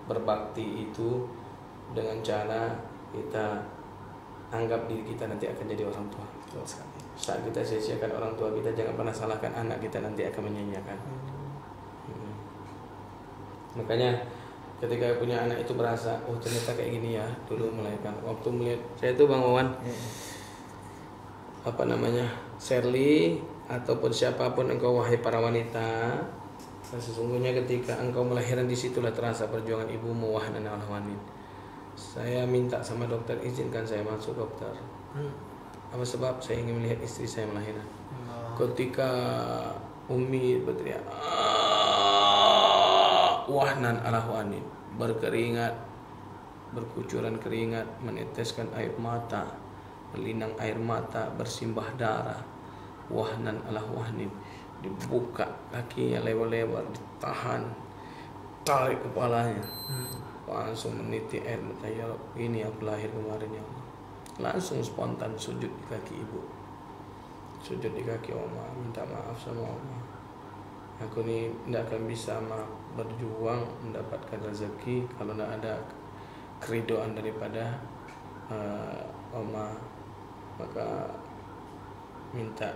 berbakti itu dengan cara kita anggap diri kita nanti akan jadi orang tua. Saat kita sia-siakan orang tua kita, jangan pernah salahkan anak kita nanti akan menyia-nyiakan. Makanya ketika punya anak itu berasa, oh ternyata kayak gini ya dulu melahirkan. Waktu melihat saya itu Bang Wawan, Shirley ataupun siapapun engkau wahai para wanita, sesungguhnya ketika engkau melahirkan disitulah terasa perjuangan ibumu wahnan al-hawanin. Saya minta sama dokter, izinkan saya masuk dokter. Apa sebab? Saya ingin melihat istri saya melahirkan. Ketika Umi berteriak wahnan al-hawanin, berkeringat, berkucuran keringat, meneteskan air mata, melinang air mata, bersimbah darah, wahnan al-hawanin, dibuka kakinya lebar-lebar, ditahan, tarik kepalanya, langsung meniti air mata. Ya Rabb, ini aku lahir kemarin ya Allah. Langsung spontan sujud di kaki ibu, sujud di kaki Oma, minta maaf sama Oma. Aku ini tidak akan bisa berjuang mendapatkan rezeki kalau tidak ada keridoan daripada Oma. Maka minta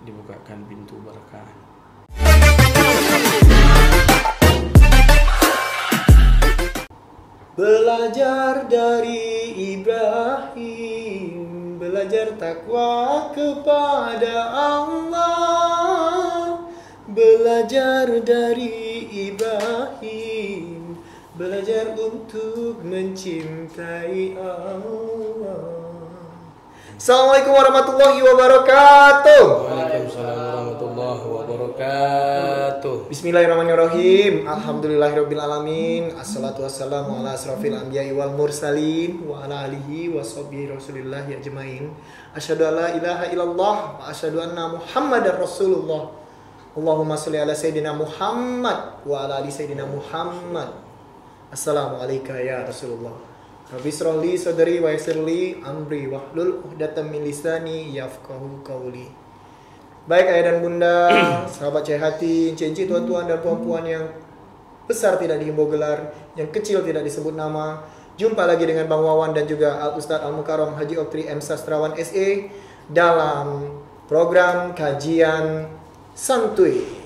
dibukakan pintu berkah. Belajar dari Ibrahim, belajar takwa kepada Allah. Belajar dari Ibrahim, belajar untuk mencintai Allah. Assalamualaikum warahmatullahi wabarakatuh. Waalaikumsalam warahmatullahi wabarakatuh. Bismillahirrahmanirrahim. Alhamdulillahirabbil alamin. Assalatu wassalamu ala asrofil anbiya'i wal mursalin wa ala alihi wa sahbihi rasulillahi ajmain. Asyhadu an la ilaha illallah wa asyhadu anna Muhammadar Rasulullah. Allahumma sholli ala sayyidina Muhammad wa ala ali sayyidina Muhammad. Assalamualaikum ya Rasulullah. Rabbi shrah li sadri wa yassir li amri wahlul 'uqdatam min lisani yafqahu qawli. Baik ayah dan bunda, sahabat cahaya hati, cincin tuan-tuan dan puan-puan yang besar tidak dihimbau gelar, yang kecil tidak disebut nama. Jumpa lagi dengan Bang Wawan dan juga Al-Ustadz Al-Mukarram Haji Oktri M. Sastrawan SE dalam program kajian santuy.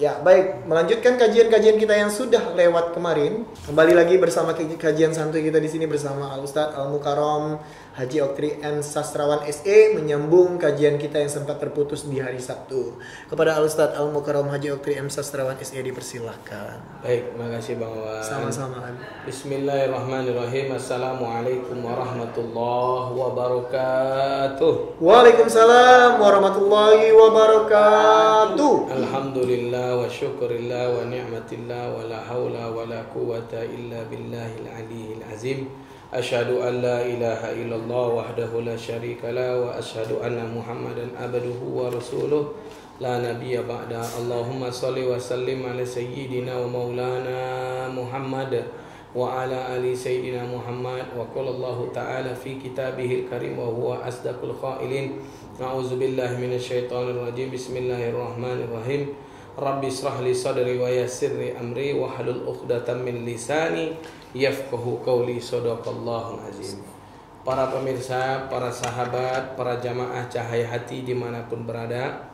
Ya, baik, melanjutkan kajian-kajian kita yang sudah lewat kemarin. Kembali lagi bersama kajian santuy kita di sini bersama Al-Ustadz Al-Mukarram Haji Oktri M. Sastrawan SE, menyambung kajian kita yang sempat terputus di hari Sabtu. Kepada Al-Ustadz Al-Mukarram Haji Oktri M. Sastrawan SE dipersilahkan. Baik, makasih Bang Wawan. Sama-sama. Bismillahirrahmanirrahim. Assalamualaikum warahmatullahi wabarakatuh. Waalaikumsalam warahmatullahi wabarakatuh. Alhamdulillah wa syukurillah wa ni'matillah wa la hawla wa la quwata illa billahil aliyyil azim. Asyhadu an la ilaha illallah wahdahu la syarika la wa asyhadu anna Muhammadan abduhu wa rasuluh la nabiyya ba'da. Allahumma shalli wa sallim ala sayyidina wa maulana Muhammad wa ala ali sayyidina Muhammad. Wa qala Allah ta'ala fi kitabihil karim wa huwa asdaqul qailin. A'udzu billahi minasyaitonir rajim. Bismillahirrahmanirrahim. Rabbi shrah li sadri wa yassir li amri wa hlul 'uqdatam min lisani yafqahu qawli. Shadaqallahul azim. Para pemirsa, para sahabat, para jamaah cahaya hati dimanapun berada,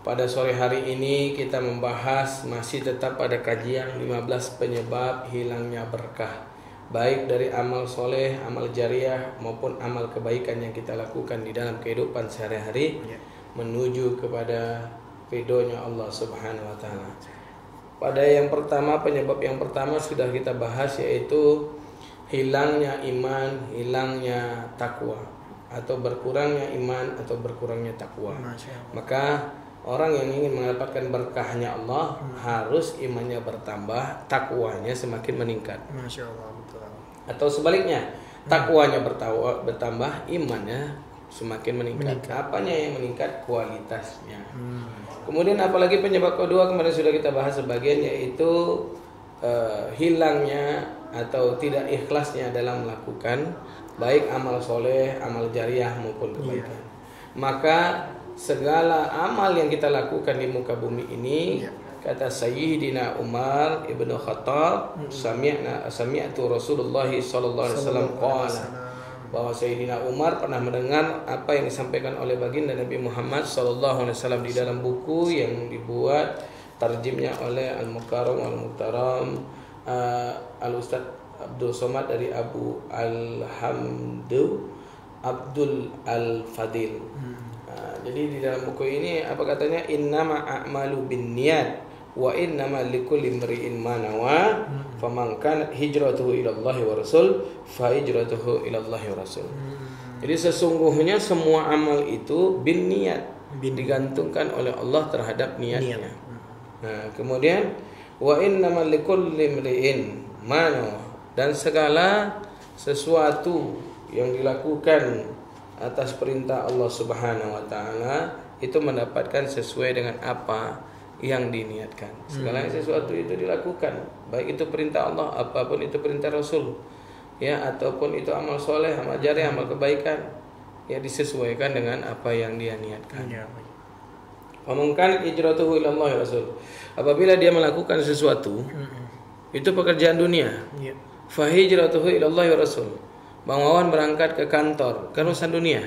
pada sore hari ini kita membahas masih tetap pada kajian 15 penyebab hilangnya berkah, baik dari amal soleh, amal jariah maupun amal kebaikan yang kita lakukan di dalam kehidupan sehari-hari menuju kepada ridhonya Allah Subhanahu wa taala. Pada yang pertama, penyebab yang pertama sudah kita bahas, yaitu hilangnya iman, hilangnya takwa, atau berkurangnya iman atau berkurangnya takwa. Maka orang yang ingin mendapatkan berkahnya Allah harus imannya bertambah, takwanya semakin meningkat. Masya Allah, betul. Atau sebaliknya, takwanya bertambah, imannya semakin meningkat. Apanya yang meningkat? Kualitasnya. Kemudian apalagi penyebab kedua kemarin sudah kita bahas sebagian, yaitu hilangnya atau tidak ikhlasnya dalam melakukan baik amal soleh, amal jariah maupun kebaikan. Maka segala amal yang kita lakukan di muka bumi ini kata Sayyidina Umar ibn Khattab, sami'tu Rasulullah sallallahu alaihi wasallam qala, bahwa Sayyidina Umar pernah mendengar apa yang disampaikan oleh baginda Nabi Muhammad sallallahu alaihi wasallam di dalam buku yang dibuat tarjimnya oleh Al-Mukarram Al-Muhtaram Al-Ustaz Abdul Somad dari Abu Abdul Al-Fadil. Jadi di dalam buku ini apa katanya, innama a'malu binniyat wa innama likulli imri'in ma nawa faman kanat hijratuhu ila Allah wa rasul fa hijratuhu ila Allah wa rasul. Jadi sesungguhnya semua amal itu binniyat, digantungkan oleh Allah terhadap niatnya. Nah, kemudian wa innama likulli imri'in ma nawa, dan segala sesuatu yang dilakukan atas perintah Allah Subhanahu wa taala itu mendapatkan sesuai dengan apa yang diniatkan. Segala sesuatu itu dilakukan, baik itu perintah Allah, apapun itu perintah Rasul, ya, ataupun itu amal soleh, amal jariah, amal kebaikan, ya disesuaikan dengan apa yang dia niatkan. Mungkin hijratuhu ila Allah wa Rasul. Apabila dia melakukan sesuatu, itu pekerjaan dunia. Fa hijratuhu ila Allah wa Rasul. Bang Wawan berangkat ke kantor, ke urusan dunia.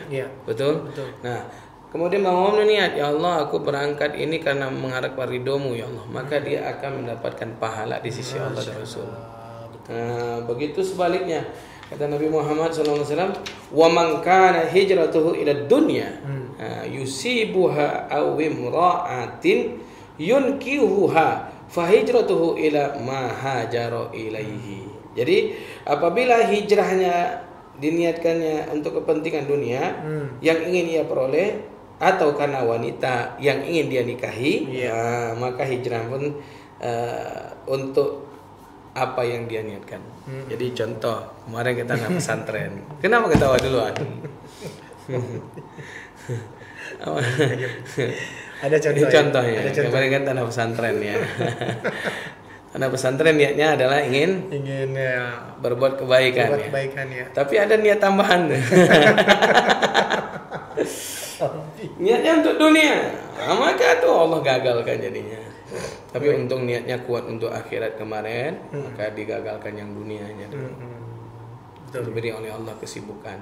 Betul? Nah, kemudian Bang Wawan niat, ya Allah, aku berangkat ini karena mengharapkan ridho-Mu ya Allah. Maka dia akan mendapatkan pahala di sisi Allah dan Rasul. Nah, begitu sebaliknya. Kata Nabi Muhammad SAW, wa man kana hijratuhu ila dunya yusibuha aw imra'atin yunkihuha fa hijratuhu ila ma hajara ilaihi. Jadi apabila hijrahnya diniatkannya untuk kepentingan dunia yang ingin ia peroleh, atau karena wanita yang ingin dia nikahi, maka hijrah pun untuk apa yang dia niatkan. Jadi contoh, kemarin kita anak pesantren. Kenapa ketawa duluan? Ada contoh. Contohnya. Kemarin kan anak pesantren ya. Anak pesantren niatnya adalah ingin ya, berbuat kebaikan, ya. Tapi ada niat tambahan. Niatnya untuk dunia, maka tuh Allah gagalkan jadinya. Tapi untung niatnya kuat untuk akhirat kemarin, maka digagalkan yang dunianya. Diberi oleh Allah kesibukan.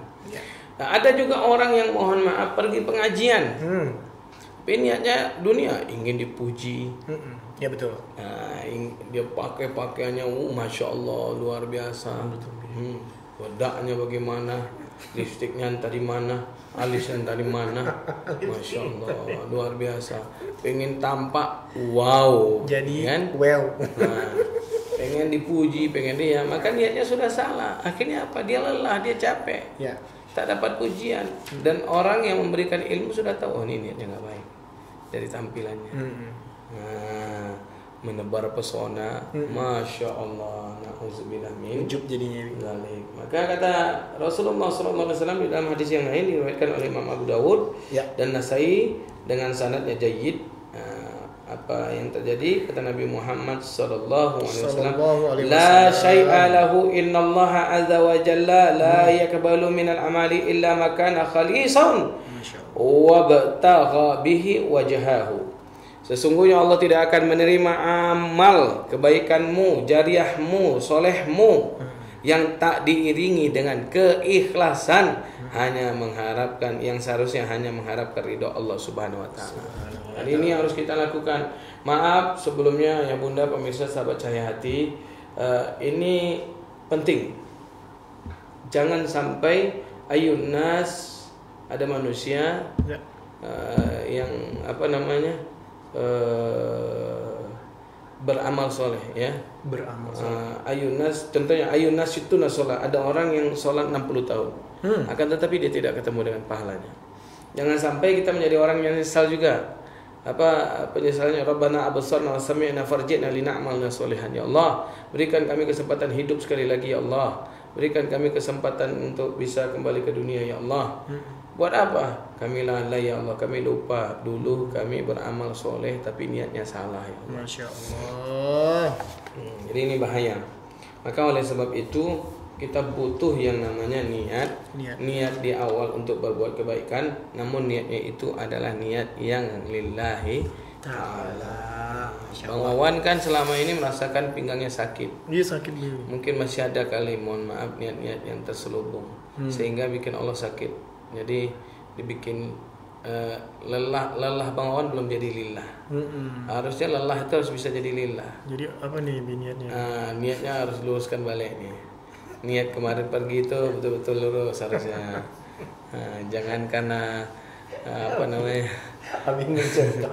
Nah, ada juga orang yang mohon maaf pergi pengajian, tapi niatnya dunia, ingin dipuji. Ya betul. Nah, dia pakai pakaiannya, masya Allah luar biasa. Wadaknya bagaimana, lipstiknya entah di mana, alisnya entah di mana, masya Allah luar biasa. Pengen tampak wow, jadi kan? Nah, pengen dipuji, pengen dia, maka niatnya sudah salah. Akhirnya apa? Dia lelah, dia capek, tak dapat pujian. Dan orang yang memberikan ilmu sudah tahu, oh ini niatnya nggak baik dari tampilannya. Nah, menebar pesona, masya Allah, na'udzubillah min ujub jadinya. Maka kata Rasulullah SAW di dalam hadis yang lain diriwayatkan oleh Imam Abu Dawud dan Nasai dengan sanadnya jayyid, apa yang terjadi, kata Nabi Muhammad sallallahu alaihi wasallam, la syai'a lahu innallaha azza wa jalla la yaqbalu minal amali illa ma kana khalisan wa batagha bihi wajhahu. Sesungguhnya Allah tidak akan menerima amal kebaikanmu, jariahmu, solehmu yang tak diiringi dengan keikhlasan, hanya mengharapkan yang seharusnya hanya mengharapkan ridho Allah Subhanahu wa taala. Dan ini harus kita lakukan. Maaf sebelumnya ya Bunda, pemirsa sahabat Cahaya Hati, ini penting. Jangan sampai ayun nas, ada manusia yang apa namanya? Beramal soleh, ya. Beramal soleh. Ayunas, contohnya ayunas itu nasolah. Ada orang yang sholat 60 tahun, akan tetapi dia tidak ketemu dengan pahalanya. Jangan sampai kita menjadi orang yang nyesal juga. Apa penyesalannya? Rabbana absarna wa sami'na farji'na lina'malna sholihan. Ya Allah, berikan kami kesempatan hidup sekali lagi ya Allah. Berikan kami kesempatan untuk bisa kembali ke dunia ya Allah. Buat apa? Kami lalai ya Allah, kami lupa dulu kami beramal soleh tapi niatnya salah ya Allah. Masya Allah. Jadi ini bahaya. Maka oleh sebab itu kita butuh yang namanya niat di awal untuk berbuat kebaikan, namun niatnya itu adalah niat yang lillahi Ta'ala. Masya Bang Allah. Wawan kan selama ini merasakan pinggangnya sakit. Dia sakit dulu. Mungkin masih ada kali, mohon maaf, niat-niat yang terselubung sehingga bikin Allah sakit. Jadi dibikin lelah Bang Wawan belum jadi lillah. Harusnya lelah itu harus bisa jadi lillah. Jadi apa nih niatnya? Niatnya harus luruskan balik nih. Niat kemarin pergi itu betul-betul lurus harusnya. Jangan karena apa namanya? Habis mencerita.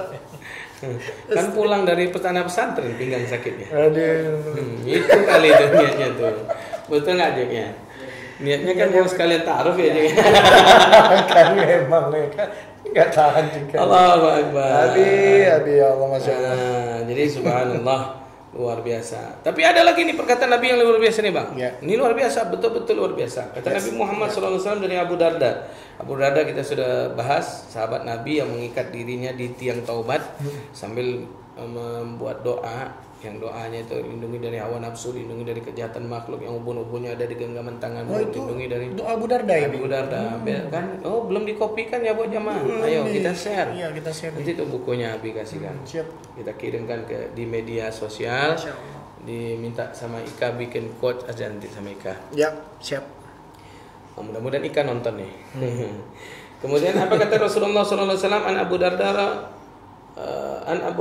Kan pulang dari pesantren pinggang sakitnya. Aduh. Itu kali itu niatnya tuh. Betul nggak Jacknya? Niatnya kan mau sekalian taruh ya Jack. Kan memang kan nggak tahan juga. Allahu Akbar. Abi ya Allah, Masya Allah. Jadi subhanallah, luar biasa. Tapi ada lagi nih perkataan Nabi yang luar biasa nih Bang. Ya. Ini luar biasa, betul-betul luar biasa. Kata Nabi Muhammad SAW dari Abu Darda. Abu Darda kita sudah bahas, sahabat Nabi yang mengikat dirinya di tiang taubat sambil membuat doa. Yang doanya itu lindungi dari hawa nafsu, lindungi dari kejahatan makhluk yang ubun-ubunnya ada di genggaman tanganmu, lindungi dari Doa Abu Darda ya. Abu Darda. Kan? Oh, belum dikopikan ya buat jamaah. Ayo kita share. Iya, kita share. Nanti itu bukunya Abi kasihkan. Siap. Kita kirimkan di media sosial. Masya Allah. Diminta sama Ika bikin quote aja nanti sama Ika. Ya, siap. Mudah-mudahan Ika nonton nih. Kemudian apa kata Rasulullah SAW an Abu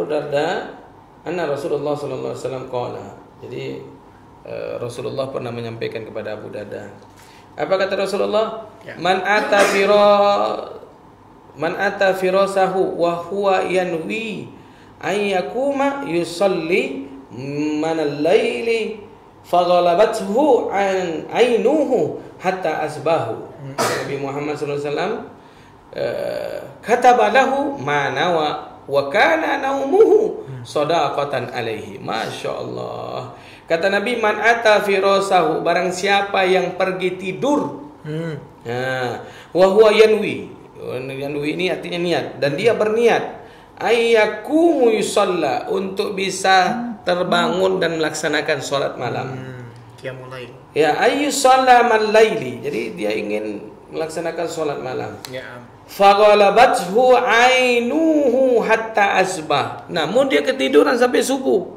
Darda anna Rasulullah SAW qala. Jadi Rasulullah pernah menyampaikan kepada Abu Darda. Apa kata Rasulullah? Ya. Man ata firasahu wa huwa yanwi ayyakuma yusalli man al-laili faghalabathu an ainuhu hatta asbahu. Nabi Muhammad SAW kataba lahu ma nawa wa kana naumuhu shadaqatan alaihi. Masya Allah. Kata Nabi, man ata firasahu, barang siapa yang pergi tidur, wa huwa yanwi. Yanwi ini artinya niat, dan dia berniat ayyakumu yusalla, untuk bisa terbangun dan melaksanakan sholat malam. Qiyamul lail. Ya, ayyusalla man laili. Jadi dia ingin melaksanakan sholat malam. Ya. Faghalabathu ainuhu hatta asbah. Namun dia ketiduran sampai subuh.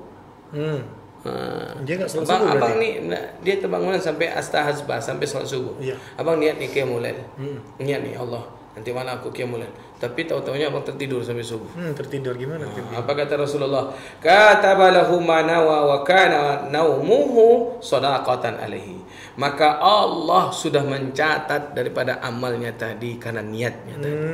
Dia nggak selesai. Abang nih, dia terbangunan sampai astahasbah, sampai sholat subuh. Iya. Abang niat nih qiyamul lail. Niat nih Allah, nanti malam aku qiyamul lail. Tapi tahu-taunya abang tertidur sampai subuh. Tertidur gimana? Apa kata Rasulullah? Kataba lahu ma nawa wa kana naumuhu shadaqatan alaihi. Maka Allah sudah mencatat daripada amalnya tadi karena niatnya tadi.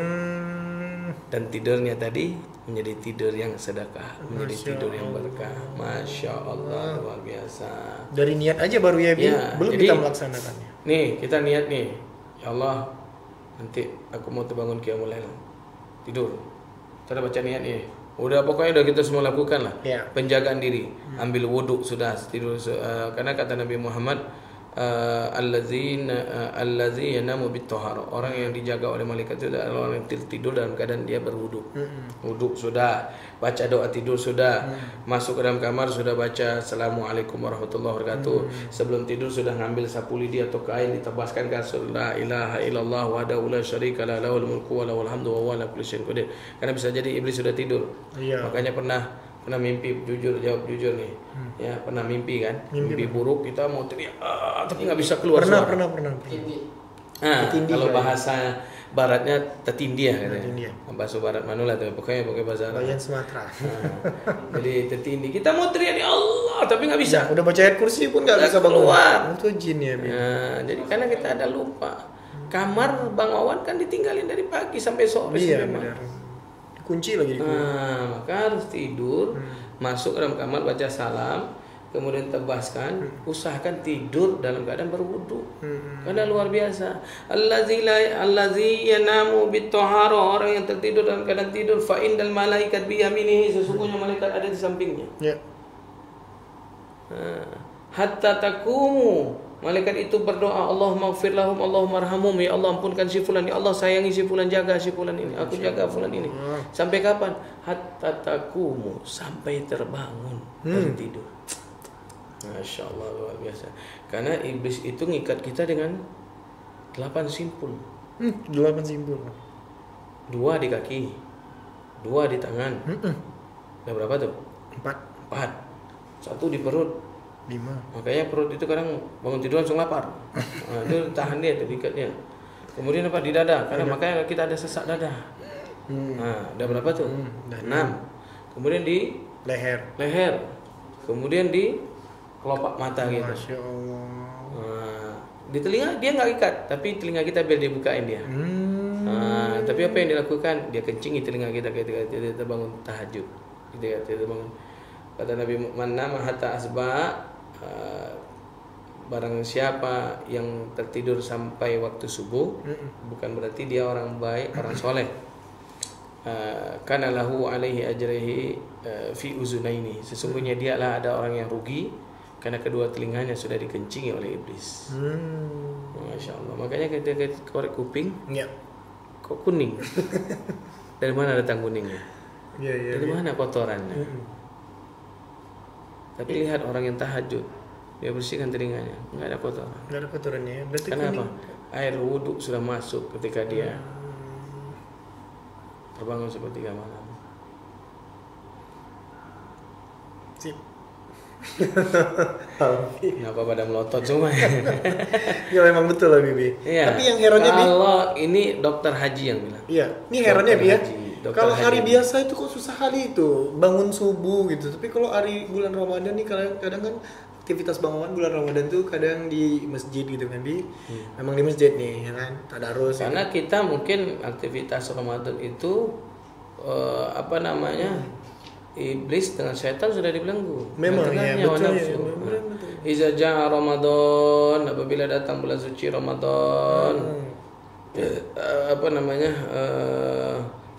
Dan tidurnya tadi menjadi tidur yang sedekah, menjadi tidur yang berkah. Masya Allah, luar biasa. Dari niat aja baru ya, belum jadi, kita melaksanakannya. Nih, kita niat nih. Ya Allah, nanti aku mau terbangun qiyamul lail. Tidur. Kita baca niat nih. Udah pokoknya udah kita semua lakukan lah. Ya. Penjagaan diri, ambil wudhu sudah tidur. Karena kata Nabi Muhammad, allazi yanamu bit-thahara, orang yang dijaga oleh malaikat itu adalah orang yang tidur dalam keadaan dia berwudu. Wudu sudah, baca doa tidur sudah, masuk ke dalam kamar sudah baca assalamualaikum warahmatullahi wabarakatuh. Sebelum tidur sudah ngambil sapu lidi atau kain, ditebaskan kasur la ilaha illallah wahdahu la syarika lah lahul mulku wa lahul hamdu wa huwa ala kulli syai'in qadir. Karena bisa jadi iblis sudah tidur. Iya. Makanya pernah mimpi, jawab jujur nih. Ya, pernah mimpi kan? Mimpi buruk, kita mau teriak tapi nggak bisa keluar suara. Pernah. Kalau bahasa baratnya tetindih ya katanya. Tetindih. Bahasa barat manula tuh, pokoknya bahasa Arab. Bagian Sumatera. Jadi tetindih. Kita mau teriak ya Allah, tapi nggak bisa. Udah baca ayat kursi pun nggak bisa keluar. Itu jin ya. Jadi karena kita ada lupa. Kamar Bang Wawan kan ditinggalin dari pagi sampai sore. Iya benar. Kunci lagi. Maka harus tidur, masuk ke dalam kamar, baca salam, kemudian tebaskan, usahakan tidur dalam keadaan berwudu. Karena luar biasa. Allazi yanamu bit-thahara, orang yang tertidur dalam keadaan tidur, fa indal malaikat bi yaminihi, sesungguhnya malaikat ada di sampingnya. Ya. Hatta takumu, malaikat itu berdoa, Allahumma ighfir lahum, Allahumma arhamhum, ya Allah ampunkan si fulan, ya Allah sayangi si fulan, jaga si fulan ini, aku jaga fulan ini. Sampai kapan? Hatta takumu, sampai terbangun dari tidur. Masya Allah, luar biasa. Karena iblis itu ngikat kita dengan 8 simpul. 8 simpul. 2 di kaki, 2 di tangan, Ada berapa tuh? 4, 4. 1 di perut. 5. Makanya perut itu kadang bangun tidur langsung lapar. Nah, itu tahan dia tuh dikatnya. Kemudian apa di dada? Karena makanya kita ada sesak dada. Nah, ada berapa tuh? 6. Kemudian di leher. Kemudian di kelopak mata gitu. Masya Allah. Nah, di telinga dia nggak ikat, tapi telinga kita biar dibukain dia. Nah, tapi apa yang dilakukan? Dia kencingi telinga kita ketika kita bangun tahajud. Ketika kita bangun. Kata Nabi, man nama hatta asba, barang siapa yang tertidur sampai waktu subuh, bukan berarti dia orang baik, orang soleh. Kana lahu alaihi ajrihi fi uzunaini. Sesungguhnya dialah ada orang yang rugi karena kedua telinganya sudah dikencingi oleh iblis. Masya Allah. Makanya ketika korek kuping, kok kuning? Dari mana datang kuningnya? Dari mana kotorannya? Tapi lihat orang yang tahajud, dia bersihkan telinganya, nggak ada kotoran. Nggak ada kotorannya. Berarti kenapa? kuning. Air wudhu sudah masuk ketika dia terbangun sepertiga malam. Sip. Kenapa pada melotot semua? Ya memang betul lah Bibi. Iya. Tapi yang herannya kalau ini dokter haji yang bilang. Iya, ini herannya Bi ya. Kalau hari haji. biasa itu kok susah kali itu bangun subuh gitu. Tapi kalau hari bulan Ramadan nih kadang kan aktivitas bangunan bulan Ramadan tuh kadang di masjid gitu kan Bi. Memang di masjid nih ya kan, tadarus. Karena kita mungkin aktivitas Ramadan itu iblis dengan setan sudah dibelenggu. Memang ya, betul ya. Iza ja'a Ramadan, apabila datang bulan suci Ramadan,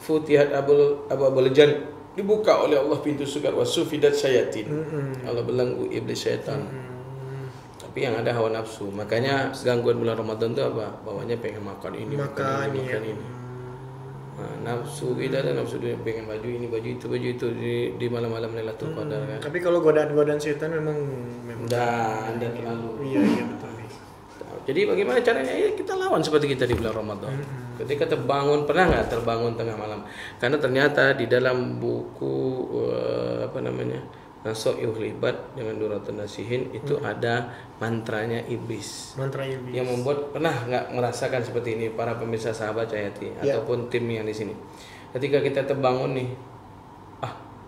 futihat abul jan, dibuka oleh Allah pintu surga, wasufidat syayatin. Allah belenggu iblis setan. Tapi yang ada hawa nafsu. Makanya gangguan bulan Ramadan itu apa? Bawahnya pengen makan ini, makan ini. Nah, nafsu kita ada nafsu dunia, pengen baju ini, baju itu di malam-malam Lailatul Qadar kan. Tapi kalau godaan-godaan setan memang ada terlalu. Iya betul. Jadi bagaimana caranya? Ya kita lawan seperti kita di bulan Ramadan. Ketika terbangun, pernah nggak terbangun tengah malam? Karena ternyata di dalam buku Naso'il Libat dengan Duratun Nasihin itu ada mantranya iblis. Mantra iblis. Yang membuat, pernah nggak merasakan seperti ini para pemirsa sahabat Cahayati ataupun tim yang di sini. Ketika kita terbangun nih,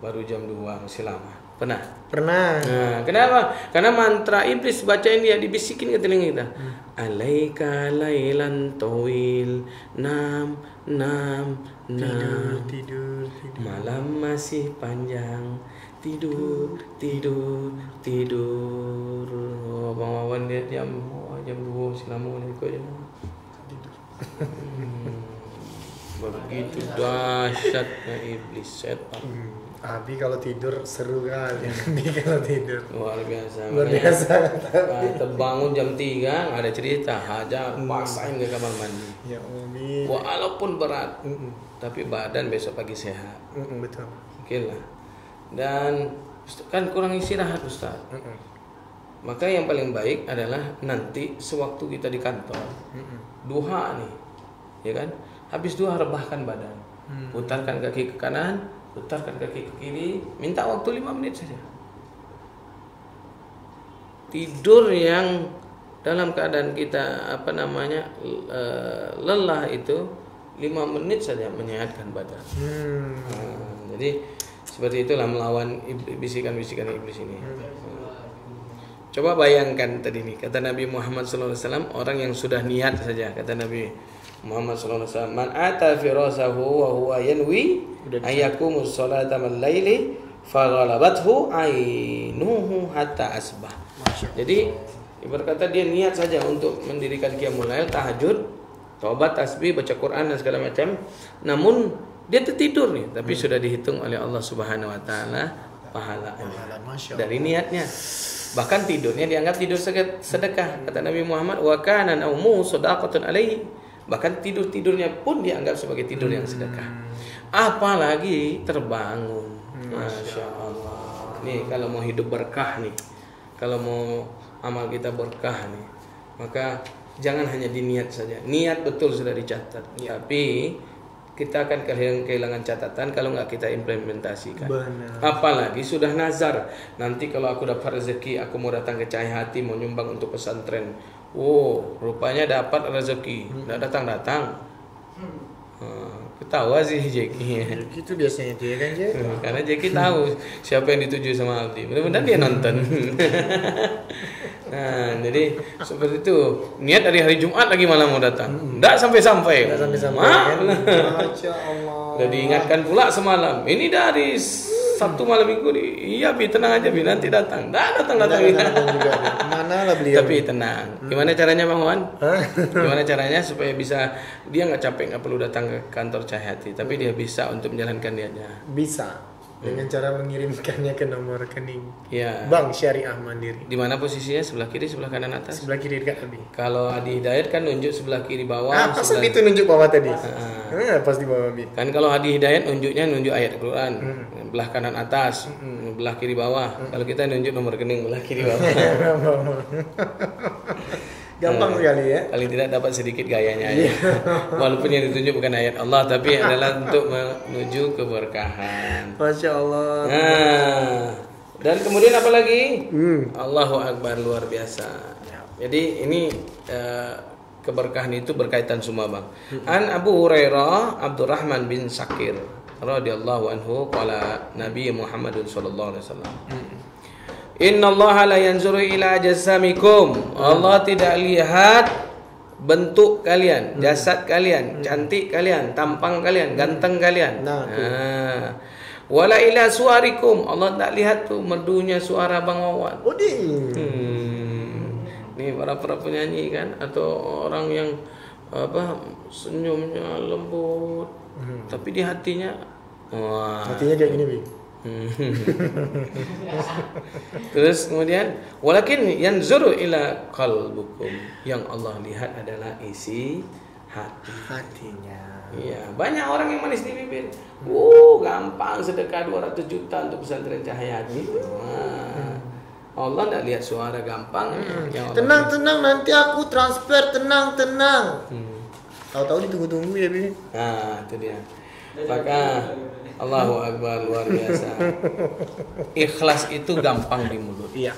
baru jam 2 masih lama. Pernah? Nah, kenapa? Karena mantra iblis bacain dia, dibisikin ke telinga kita. Alaika lailan tawil, nam. Tidur. Malam masih panjang. Tidur. Bang Wawan dia jam 2 masih lama nih kok. Begitu dahsyatnya iblis setan. Abi kalau tidur seru kali. Kalau tidur Luar biasa. Terbangun jam 3 nggak ada cerita, hajar pasain ke kamar mandi. Ya Umi. Walaupun berat, tapi badan besok pagi sehat. Betul. Oke lah. Dan kan kurang istirahat Ustaz. Maka yang paling baik adalah nanti sewaktu kita di kantor, duha nih, ya kan? Habis duha rebahkan badan, putarkan kaki ke kanan, putarkan kaki ke kiri, minta waktu 5 menit saja. Tidur yang dalam keadaan kita lelah itu 5 menit saja menyehatkan badan. Jadi seperti itulah melawan bisikan-bisikan iblis ini. Coba bayangkan tadi nih kata Nabi Muhammad SAW, orang yang sudah niat saja, kata Nabi Muhammad SAW, man ata firasahu wa huwa yanwi ayyakumus salata min laili faghalabathu ainuhu hatta asbah. Jadi ibarat kata dia niat saja untuk mendirikan qiyamul lail, tahajud, taubat, tasbih, baca Quran dan segala macam, namun dia tertidur nih, tapi sudah dihitung oleh Allah Subhanahu wa taala pahalanya dari niatnya. Bahkan tidurnya dianggap tidur sedekah. Kata Nabi Muhammad, wa kana naumu shadaqatun alaihi. Bahkan tidurnya pun dianggap sebagai tidur yang sedekah. Apalagi terbangun. Masya Allah. Nih kalau mau hidup berkah nih, kalau mau amal kita berkah nih, maka jangan hanya diniat saja. Niat betul sudah dicatat, tapi kita akan kehilangan catatan kalau nggak kita implementasikan. Benar. Apalagi sudah nazar. Nanti kalau aku dapat rezeki, aku mau datang ke Cahaya Hati, mau nyumbang untuk pesantren. Oh, rupanya dapat rezeki, nggak datang-datang. Ketawa sih Jeki. Gitu biasanya dia kan Jack. Karena Jeki tahu siapa yang dituju sama Aldi. Mudah-mudahan dia nonton. Nah, jadi seperti itu. Niat dari hari Jumat lagi malam mau datang. Nggak sampai-sampai. Nggak sampai-sampai. Kan? Masya Allah. Udah diingatkan pula semalam. Ini dari Sabtu malam minggu nih. Iya, Bi, tenang aja, Bi, nanti datang. Datang. Datang juga. Mana lah beliau. Tapi tenang. Gimana caranya Bang Wan? Gimana caranya supaya bisa dia nggak capek, nggak perlu datang ke kantor Cahaya Hati, tapi dia bisa untuk menjalankan niatnya. Bisa dengan cara mengirimkannya ke nomor rekening Ya. Bank Syariah Mandiri. Di mana posisinya? Sebelah kiri, sebelah kanan, atas? Sebelah kiri dekat Abi. Kalau Hadi Hidayat kan nunjuk sebelah kiri bawah. Pas sebelah... itu nunjuk bawah tadi. Pas di bawah Abi. Kan kalau Hadi Hidayat nunjuk ayat Quran, belah kanan atas, belah kiri bawah. Kalau kita nunjuk nomor rekening belah kiri bawah. Gampang sekali ya. Paling tidak dapat sedikit gayanya aja. Walaupun yang ditunjuk bukan ayat Allah, tapi adalah untuk menuju keberkahan. Masya Allah. Nah, dan kemudian apa lagi? Allahu Akbar, luar biasa. Jadi ini keberkahan itu berkaitan semua Bang. An Abu Hurairah Abdurrahman bin Sakir radhiyallahu anhu qala Nabi Muhammad sallallahu alaihi wasallam. Innallaha la yanzuru ila jasamikum. Allah tidak lihat bentuk kalian, jasad kalian, cantik kalian, tampang kalian, ganteng kalian. Wala ila suarikum. Allah tak lihat tuh merdunya suara Bang Wawan. Nih para penyanyi kan, atau orang yang senyumnya lembut, tapi di hatinya hatinya kayak gini Bi. Terus kemudian walakin yanzuru ila qalbukum, yang Allah lihat adalah isi hatinya. Iya, banyak orang yang manis di bibir. Gampang sedekah 200 juta untuk pesantren Cahaya Hati. Allah enggak lihat suara gampang. Tenang, nanti aku transfer, tenang. Tahu-tahu ditunggu-tunggu ya Bi. Nah, itu dia. Maka Allahu Akbar, luar biasa. Ikhlas itu gampang di mulut. Iya.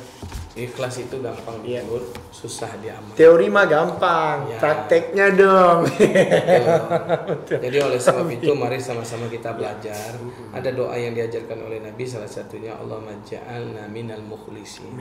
Ikhlas itu gampang di mulut, susah diamal. Teori mah gampang, prakteknya dong. Jadi oleh sebab itu mari sama-sama kita belajar. Ada doa yang diajarkan oleh Nabi, salah satunya Allahumma ja'alna minal mukhlisin.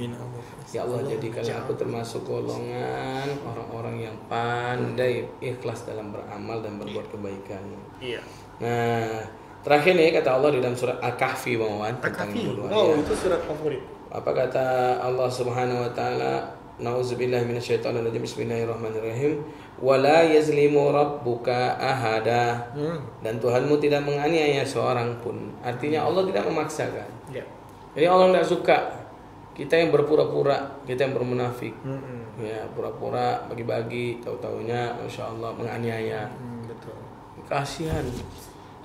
Ya Allah, jadikanlah aku termasuk golongan orang-orang yang pandai ikhlas dalam beramal dan berbuat kebaikan. Iya. Nah, terakhir nih kata Allah di dalam surat Al-Kahfi Bang Wan tentang doa. Itu surat favorit. Apa kata Allah Subhanahu wa taala? Nauzubillahi minasyaitonir rajim. Bismillahirrahmanirrahim. Wala yazlimu rabbuka ahada. Dan Tuhanmu tidak menganiaya seorang pun. Artinya Allah tidak memaksakan. Jadi Allah tidak suka kita yang berpura-pura, kita yang bermunafik. Ya, pura-pura bagi-bagi, tahu-taunya Masya Allah menganiaya. Betul. Kasihan.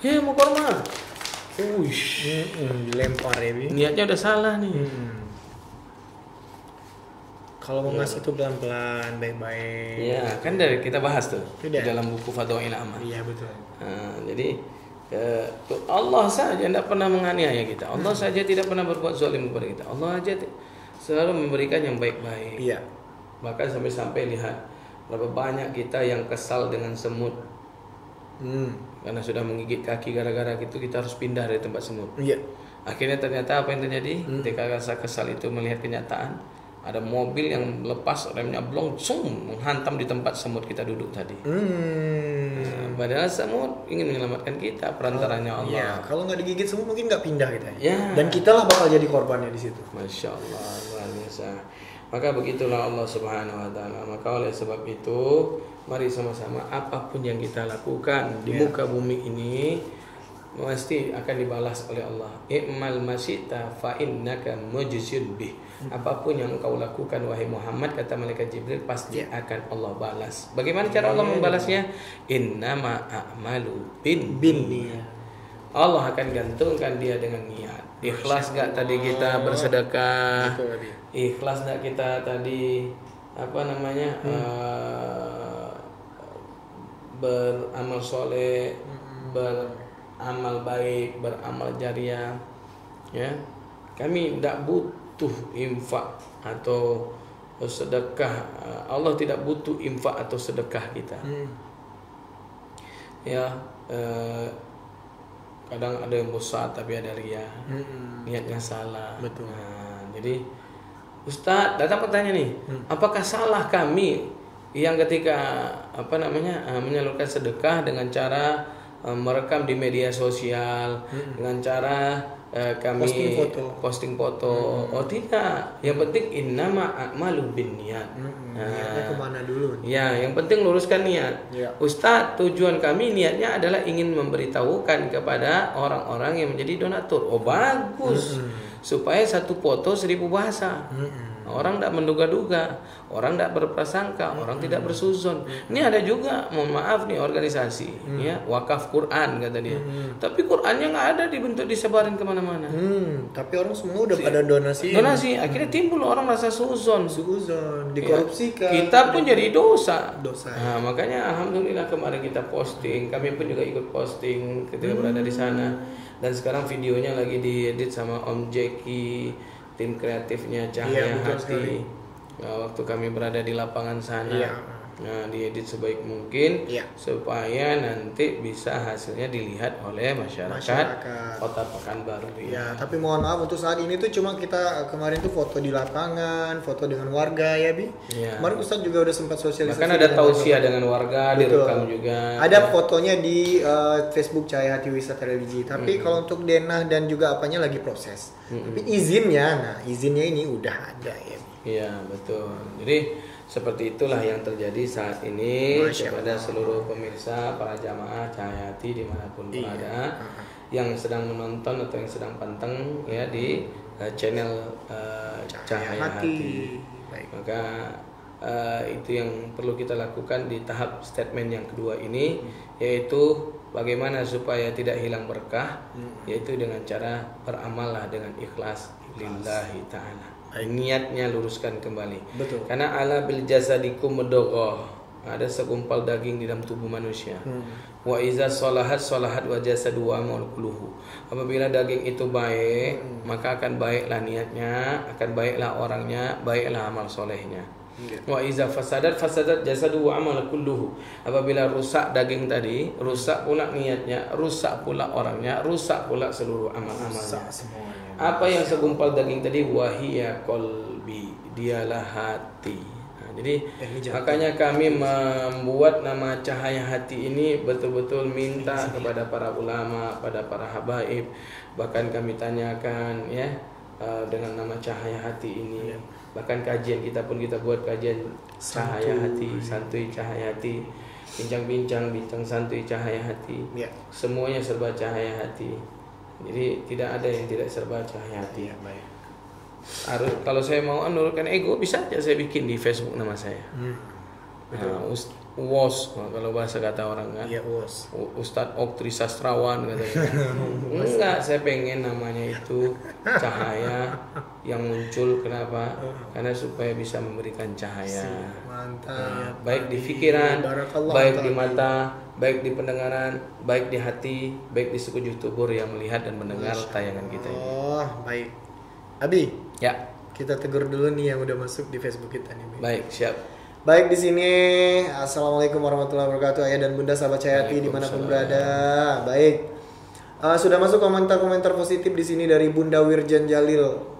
Hei, mau korma. Dilempar ya Bi. Niatnya udah salah nih. Kalau mau ngasih tuh pelan-pelan, baik-baik. Iya, kan dari kita bahas tuh di Tidak. dalam buku Fadhail Amal. Iya betul. Jadi Allah saja tidak pernah menganiaya kita. Allah saja tidak pernah berbuat zalim kepada kita. Allah aja selalu memberikan yang baik-baik. Iya. Bahkan sampai lihat berapa banyak kita yang kesal dengan semut. Karena sudah menggigit kaki, gara-gara itu kita harus pindah dari tempat semut. Iya. Akhirnya ternyata apa yang terjadi? Ketika rasa kesal itu melihat kenyataan, ada mobil yang lepas remnya blong, menghantam di tempat semut kita duduk tadi. Padahal semut ingin menyelamatkan kita, perantaranya Allah. Iya, kalau nggak digigit semut mungkin nggak pindah kita. Ya. Dan kita lah bakal jadi korbannya di situ. Masya Allah, luar biasa. Maka begitulah Allah Subhanahu Wa Taala. Maka oleh sebab itu, mari sama-sama apapun yang kita lakukan di muka bumi ini pasti akan dibalas oleh Allah. I'mal masyita fa innaka mujzin bih. Apapun yang engkau lakukan wahai Muhammad, kata malaikat Jibril, pasti akan Allah balas. Bagaimana cara Allah membalasnya? Innama a'malu binniyat. Allah akan gantungkan dia dengan niat. Ikhlas gak tadi kita bersedekah? Ikhlas gak kita tadi beramal soleh? beramal baik, beramal jariah, ya. Kami tidak butuh infak atau sedekah. Allah tidak butuh infak atau sedekah kita. Ya, kadang ada yang bosan tapi ada ria, niatnya salah. Betul. Nah, jadi Ustadz datang bertanya nih, apakah salah kami yang ketika menyalurkan sedekah dengan cara merekam di media sosial, dengan cara kami posting foto. Oh tidak, yang penting innama a'malu binniyat. Niatnya kemana dulu? Ya, yang penting luruskan niat. Ya. Ustadz, tujuan kami niatnya adalah ingin memberitahukan kepada orang-orang yang menjadi donatur. Oh bagus, supaya satu foto 1000 bahasa. Orang tidak menduga-duga, orang tidak berprasangka, orang tidak bersuzon. Ini ada juga, mohon maaf nih organisasi, ya wakaf Quran kata dia. Tapi Qurannya nggak ada dibentuk disebarin kemana-mana. Tapi orang semua udah pada donasi. Donasi, akhirnya timbul orang rasa suzon, dikorupsikan. kita pun jadi dosa. Dosa. Nah, makanya alhamdulillah kemarin kita posting, kami pun juga ikut posting ketika berada di sana. Dan sekarang videonya lagi diedit sama Om Jeki, tim kreatifnya Cahaya Hati. Nah, waktu kami berada di lapangan sana, nah diedit sebaik mungkin supaya nanti bisa hasilnya dilihat oleh masyarakat Kota Pekanbaru. Ya, tapi mohon maaf untuk saat ini tuh cuma kita kemarin tuh foto di lapangan, foto dengan warga ya Bi. Kemarin Ustadz juga udah sempat sosialisasi. Bahkan ada tausiah dengan warga, direkam juga. Ada fotonya di Facebook Cahaya Hati Wisata Religi. Tapi kalau untuk denah dan juga apanya lagi proses. Tapi izinnya ini udah ada ya. Iya betul. Jadi seperti itulah yang terjadi saat ini kepada seluruh pemirsa, para jamaah Cahaya Hati dimanapun berada, yang sedang menonton atau yang sedang panteng ya di channel Cahaya Hati. Maka itu yang perlu kita lakukan di tahap statement yang kedua ini, yaitu bagaimana supaya tidak hilang berkah, yaitu dengan cara beramallah dengan ikhlas lillahi ta'ala. Niatnya luruskan kembali. Betul. Karena ala bil jasadikum mudghah, ada segumpal daging di dalam tubuh manusia. Wa iza salahat wa jasadu wa amal kulluhu. Apabila daging itu baik, maka akan baiklah niatnya, akan baiklah orangnya, baiklah amal solehnya. Wa iza fasadat jasadu wa amal kulluhu. Apabila rusak daging tadi, rusak pula niatnya, rusak pula orangnya, rusak pula seluruh amal-amalnya. Apa yang segumpal daging tadi? Wahiyya qalbi, dialah hati. Nah, jadi makanya kami membuat nama Cahaya Hati ini betul-betul minta kepada para ulama, pada para habaib, bahkan kami tanyakan ya dengan nama Cahaya Hati ini. Bahkan kajian kita pun kita buat kajian Cahaya Hati, santuy Cahaya Hati, bincang-bincang santuy Cahaya Hati. Semuanya serba Cahaya Hati. Jadi tidak ada yang tidak serba Cahaya Hati. Kalau saya mau menurunkan ego, bisa aja saya bikin di Facebook nama saya. UOS kalau bahasa kata orang kan. Ustadz Oktri Sastrawan katanya. Enggak, saya pengen namanya itu cahaya yang muncul. Kenapa? Karena supaya bisa memberikan cahaya. Mantap. Baik di pikiran, baik di mata, baik di pendengaran, baik di hati, baik di sekujur tubuh yang melihat dan mendengar tayangan kita ini. Oh, baik. Abi. Ya. Kita tegur dulu nih yang udah masuk di Facebook kita nih. Baik, siap. Baik, di sini Assalamualaikum warahmatullahi wabarakatuh, ayah dan bunda sahabat Cahaya Hati dimanapun berada. Baik, sudah masuk komentar-komentar positif di sini dari Bunda Wirjan Jalil.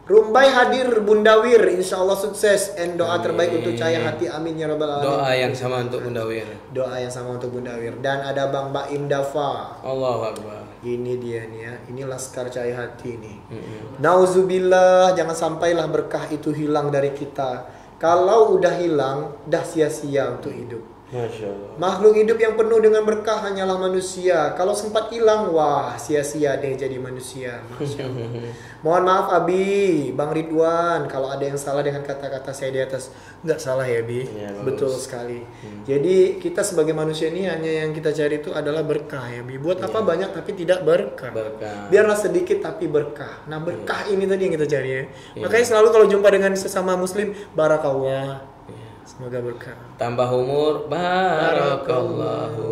Rumbai hadir Bunda Wir, insya Allah sukses. And doa terbaik untuk Cahaya Hati, amin ya rabbal alamin. Doa yang sama untuk Bunda Wir. Doa yang sama untuk Bunda Wir. Dan ada Bang Baim Dafa. Allahu Akbar. Ini dia nih ya, ini laskar Cahaya Hati nih. Nauzubillah, jangan sampailah berkah itu hilang dari kita. Kalau udah hilang, dah sia-sia untuk hidup. Masya Allah. Makhluk hidup yang penuh dengan berkah hanyalah manusia. Kalau sempat hilang, wah sia-sia deh jadi manusia. Masya Allah. Mohon maaf Abi, Bang Ridwan, kalau ada yang salah dengan kata-kata saya di atas. Nggak salah ya Bi, ya, betul sekali. Jadi kita sebagai manusia ini hanya yang kita cari itu adalah berkah ya Bi. Buat apa banyak tapi tidak berkah. Biarlah sedikit tapi berkah. Nah berkah ini tadi yang kita cari ya. Makanya selalu kalau jumpa dengan sesama muslim, barakallah. Semoga berkah. Tambah umur, barakallahu.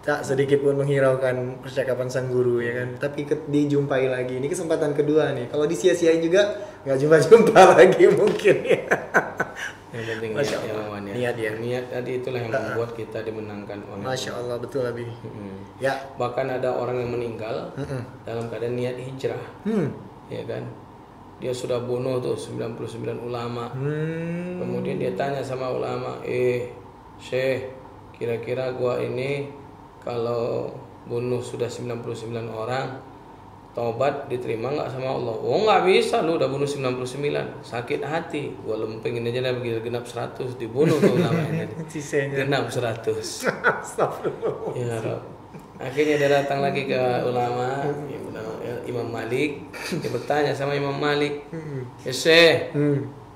tak sedikit pun menghiraukan percakapan sang guru ya kan. Tapi dijumpai lagi. Ini kesempatan kedua nih. Kalau disia-siain juga nggak jumpa lagi mungkin ya. Yang penting Masya niat, Allah. ya. Niat ya. Niat tadi itulah yang membuat kita dimenangkan oleh Masya Allah, betul Abi. Ya. Bahkan ada orang yang meninggal dalam keadaan niat hijrah, ya kan? Dia sudah bunuh tuh 99 ulama. Kemudian dia tanya sama ulama, Syekh, kira-kira gua ini kalau bunuh sudah 99 orang, taubat diterima nggak sama Allah? Oh nggak bisa, lu udah bunuh 99, sakit hati, gua lempengin aja dah begitu genap 100 dibunuh tuh ulama ini. Genap 100. Ya Rob. Akhirnya dia datang lagi ke ulama Imam Malik. Dia bertanya sama Imam Malik, Syekh,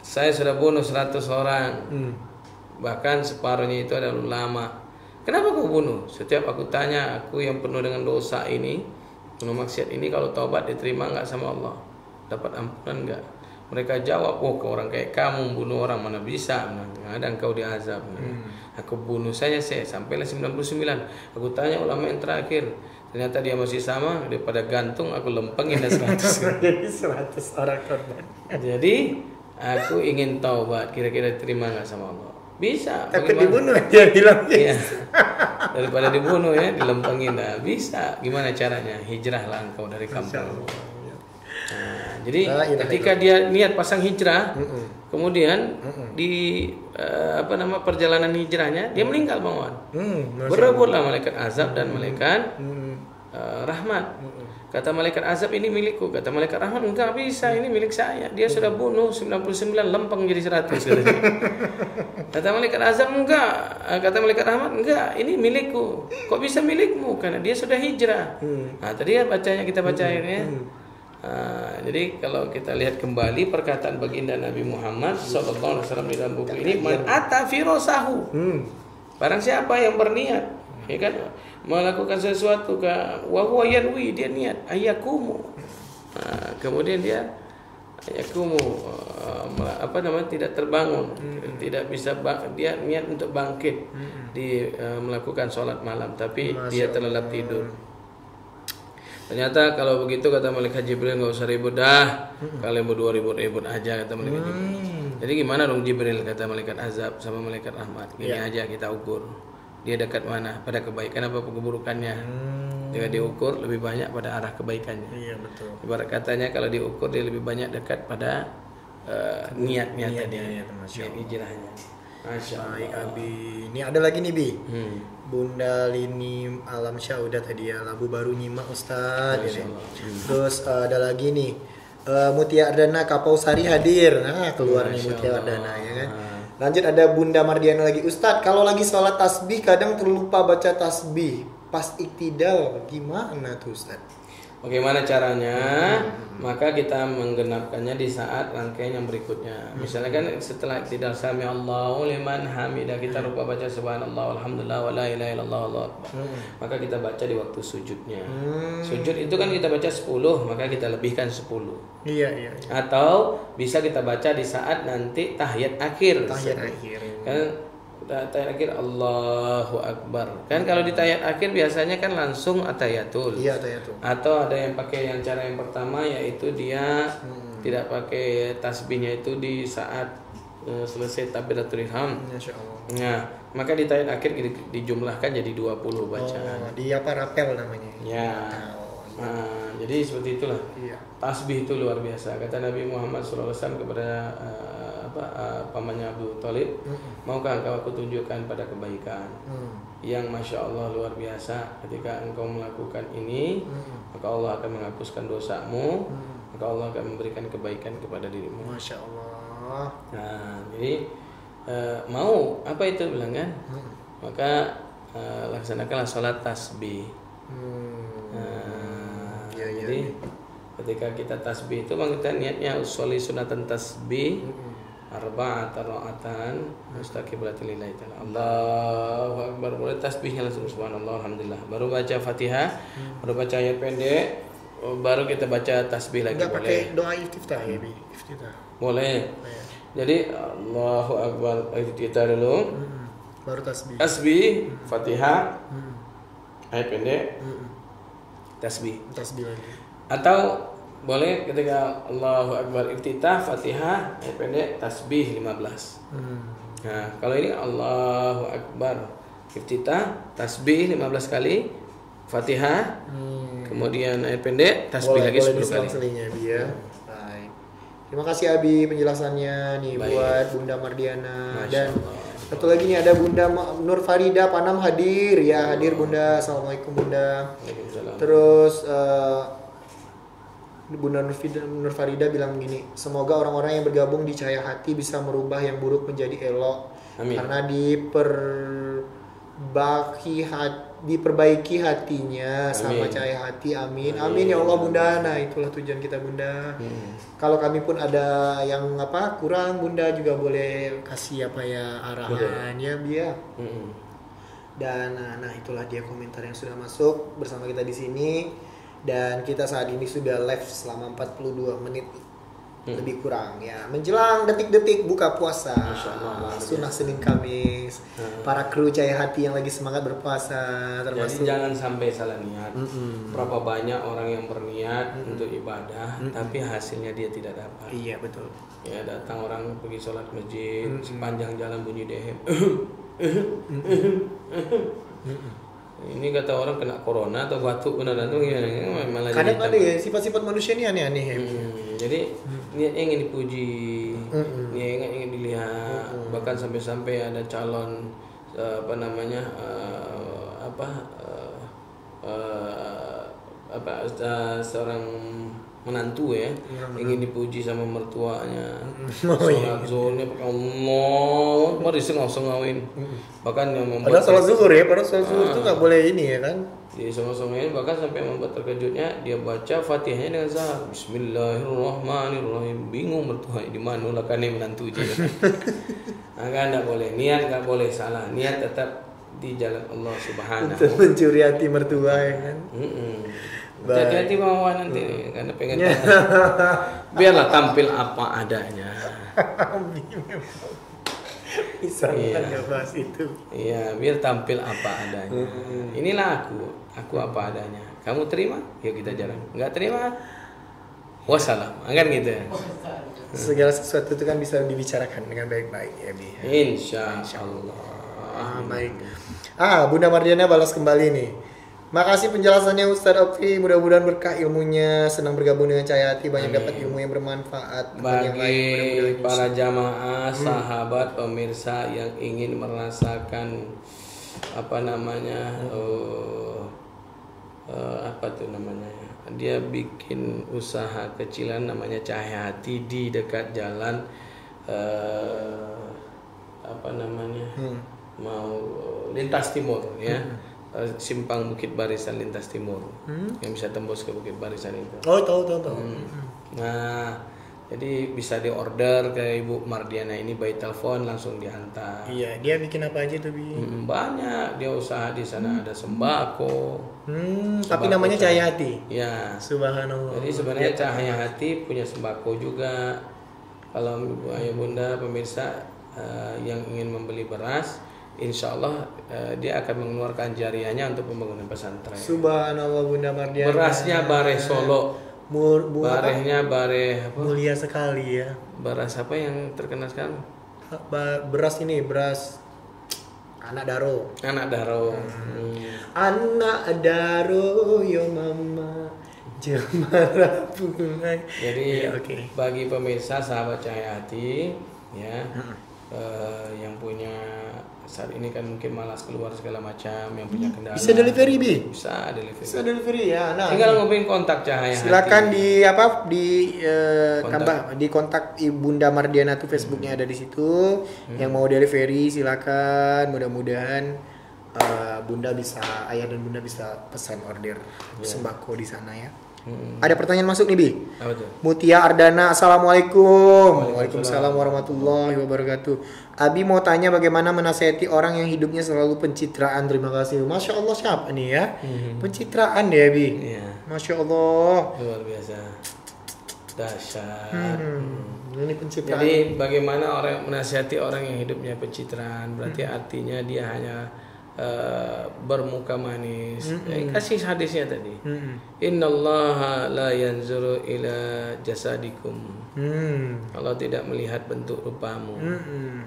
saya sudah bunuh 100 orang, bahkan separuhnya itu adalah ulama. Kenapa kau bunuh? Setiap aku tanya, aku yang penuh dengan dosa ini, penuh maksiat ini, kalau taubat diterima nggak sama Allah? Dapat ampunan nggak? Mereka jawab, kau orang kayak kamu bunuh orang mana bisa? Ada engkau diazab. Aku bunuh saja sampailah 99. Aku tanya ulama yang terakhir, ternyata dia masih sama, daripada gantung aku lempengin dan 100. Jadi 100 orang korban. Jadi aku ingin taubat, kira-kira diterima nggak sama Allah? Bisa. Takut dibunuh dia bilang. Iya. Daripada dibunuh ya, dilempengin. Nah, bisa. Gimana caranya? Hijrahlah engkau dari kampung. Nah, jadi ketika dia niat pasang hijrah, kemudian di perjalanan hijrahnya dia meninggal Bang Wan. Berebutlah malaikat azab dan malaikat rahmat. Kata malaikat azab, ini milikku. Kata malaikat rahmat, enggak bisa, ini milik saya. Dia sudah bunuh 99, lempeng jadi 100. Kata malaikat azab, enggak. Kata malaikat rahmat, enggak, ini milikku. Kok bisa milikmu? Karena dia sudah hijrah. Nah, tadi ya kita bacain ya. Jadi kalau kita lihat kembali perkataan baginda Nabi Muhammad SAW di dalam buku ini, man ata firosahu, barang siapa yang berniat, ya kan, melakukan sesuatu wa huwa yanwi, dia niat ayakumu, kemudian dia ayakumu tidak terbangun, tidak bisa dia niat untuk bangkit di melakukan sholat malam, tapi dia terlelap tidur. Ternyata kalau begitu kata malaikat Jibril, nggak usah ribut dah, kalian berdua ribut aja, kata malaikat Jibril. Jadi gimana dong Jibril, kata malaikat azab sama malaikat rahmat, gini aja kita ukur, dia dekat mana, pada kebaikan apa keburukannya. Jika diukur lebih banyak pada arah kebaikannya. Iya betul. Ibarat katanya kalau diukur dia lebih banyak dekat pada niatnya tadi, niat hijrahnya. Masya Allah. Abi. Ini ada lagi nih Bi. Bunda Lini Alam Syah udah tadi ya, lagu baru nyimak Ustadz. Terus ada lagi nih Mutia Ardana Kapausari hadir. Nah keluar nih Mutia Ardana ya kan. Lanjut ada Bunda Mardiana lagi, Ustadz kalau lagi sholat tasbih kadang terlupa baca tasbih pas iktidal, gimana tuh Ustadz? Bagaimana caranya? Maka kita menggenapkannya di saat rangkaian yang berikutnya. Misalnya kan setelah iktidal sami Allahu liman hamidah, kita lupa baca subhanallah walhamdulillah wala ilaha illallah Allahu akbar. Maka kita baca di waktu sujudnya. Sujud itu kan kita baca 10, maka kita lebihkan 10. Iya. Atau bisa kita baca di saat nanti tahiyat akhir. Kan tahiyat akhir Allahu Akbar. Kan kalau di tahiyat akhir biasanya kan langsung atayatul. Iya, atayatul. Atau ada yang pakai yang cara yang pertama, yaitu dia tidak pakai tasbihnya itu di saat selesai takbiratul ihram. Masyaallah. Nah, maka di tahiyat akhir dijumlahkan jadi 20 bacaan. Di apa rapel namanya? Ya. Nah, jadi seperti itulah. Iya. Tasbih itu luar biasa. Kata Nabi Muhammad SAW kepada pamannya Abu Thalib, maukah engkau aku tunjukkan pada kebaikan yang Masya Allah luar biasa. Ketika engkau melakukan ini, maka Allah akan menghapuskan dosamu, maka Allah akan memberikan kebaikan kepada dirimu. Masya Allah. Nah, jadi mau apa itu bilang kan? Maka laksanakanlah sholat tasbih. Jadi ketika kita tasbih itu kita niatnya usoli sunatan tasbih arba'at ra'atan mustaqiblatil lillahi ta'ala. Allahu akbar, mulai tasbihnya langsung subhanallah alhamdulillah. Baru baca Fatihah, baru baca ayat pendek, baru kita baca tasbih lagi. Enggak pakai doa istiftah ya, Bi? Istiftah. Boleh. Jadi Allahu akbar kita dulu. Baru tasbih. Tasbih, Fatihah. ayat pendek tasbih. Tasbih lagi. Atau boleh ketika Allahu Akbar iftitah Fatihah ayat pendek tasbih 15. Nah, kalau ini Allahu Akbar iftitah tasbih 15 kali, Fatihah, kemudian ayat pendek tasbih lagi 10 kali. Ya. Baik. Terima kasih Abi penjelasannya nih. Baik. Buat Bunda Mardiana. Masya dan Allah. Satu lagi nih ada Bunda Nur Farida Panam hadir ya, hadir Bunda. Assalamualaikum Bunda. Waalaikumsalam. Terus Bunda Nur Farida bilang begini, semoga orang-orang yang bergabung di Cahaya Hati bisa merubah yang buruk menjadi elok. Amin. Karena diperbaiki hatinya. Amin. Sama Cahaya Hati. Amin. Amin ya Allah Bunda. Nah itulah tujuan kita Bunda. Kalau kami pun ada yang kurang, Bunda juga boleh kasih arahan ya Bia. Dan nah itulah dia komentar yang sudah masuk bersama kita di sini. Dan kita saat ini sudah live selama 42 menit lebih kurang ya, menjelang detik-detik buka puasa. Sunnah Senin Kamis. Para kru Cahaya Hati yang lagi semangat berpuasa termasuk. Jadi jangan sampai salah niat. Berapa banyak orang yang berniat untuk ibadah tapi hasilnya dia tidak dapat. Iya betul. Ya datang orang pergi sholat masjid, sepanjang jalan bunyi dehem. Ini kata orang kena corona atau batuk beneran tuh malah kadang ada ya sifat-sifat manusia ini aneh-aneh. Jadi niatnya ingin dipuji, niatnya ingin dilihat, bahkan sampai-sampai ada calon seorang menantu ya, ingin dipuji sama mertuanya. Sholat zuhurnya pakai Allah, mari sengau-sengauin. Bahkan yang membuat padahal sholat zuhur ya, padahal sholat zuhur itu nggak boleh ini ya kan? Di sengau-sengauin, bahkan sampai membuat terkejutnya dia baca Fatihahnya dengan salah. Bismillahirrahmanirrahim. Bingung mertuanya di mana lah kan yang menantu je. Maka nggak boleh, niat nggak boleh salah, niat tetap di jalan Allah Subhanahu. Untuk mencuri hati mertua ya kan? Hati-hati mau nanti nih, karena pengen biarlah tampil apa adanya. Bisa nggak bahas itu? Iya, biar tampil apa adanya. Inilah aku apa adanya. Kamu terima? Yuk kita jalan. Nggak terima? Wassalam. Kan gitu. Segala sesuatu itu kan bisa dibicarakan dengan baik-baik ya Bi. Insya Allah. Baik. Bunda Mardiana balas kembali nih. Makasih penjelasannya Ustadz Ofi, mudah-mudahan berkah ilmunya, senang bergabung dengan Cahaya Hati, banyak dapat ilmu yang bermanfaat bagi para jamaah, sahabat, pemirsa yang ingin merasakan dia bikin usaha kecilan namanya Cahaya Hati di dekat jalan mau lintas timur ya. Simpang Bukit Barisan lintas timur yang bisa tembus ke Bukit Barisan itu. Oh tahu. Nah jadi bisa diorder ke Ibu Mardiana ini by telepon langsung diantar. Iya dia bikin apa aja tuh Bi? Banyak dia usaha di sana ada sembako. Tapi namanya Cahaya Hati. Ya. Subhanallah. Jadi sebenarnya Cahaya Hati punya sembako juga. Kalau Ibu Ayah Bunda pemirsa yang ingin membeli beras, insya Allah dia akan mengeluarkan jariahnya untuk pembangunan pesantren. Subhanallah Bunda Mardiana. Berasnya Bareh Solo. Barehnya Bareh apa? Mulia sekali ya. Beras apa yang terkenal sekarang? Beras Anak Daro. Anak Daro. Anak Daro yo mama. Jemara bunga. Jadi bagi pemirsa sahabat Cahaya Hati ya. Yang punya saat ini kan mungkin malas keluar segala macam, yang punya kendala bisa delivery Bi? Bisa delivery ya. Nah, tinggal ngomongin kontak Cahaya silakan Hati. di kontak Bunda Mardiana tuh Facebooknya ada di situ. Yang mau delivery silakan, mudah-mudahan ayah dan Bunda bisa pesan order sembako di sana ya. Ada pertanyaan masuk nih Bi. Apa tuh? Mutia Ardana, Assalamualaikum. Waalaikumsalam warahmatullahi wabarakatuh. Abi mau tanya bagaimana menasihati orang yang hidupnya selalu pencitraan. Terima kasih. Masya Allah siapa nih ya? Pencitraan ya Bi. Iya. Masya Allah. Luar biasa. Dahsyat. Ini pencitraan. Jadi bagaimana orang menasihati orang yang hidupnya pencitraan? Berarti artinya dia hanya bermuka manis. Kasih hadisnya tadi. Innallaha la yanzuru ila jasadikum. Allah tidak melihat bentuk rupamu.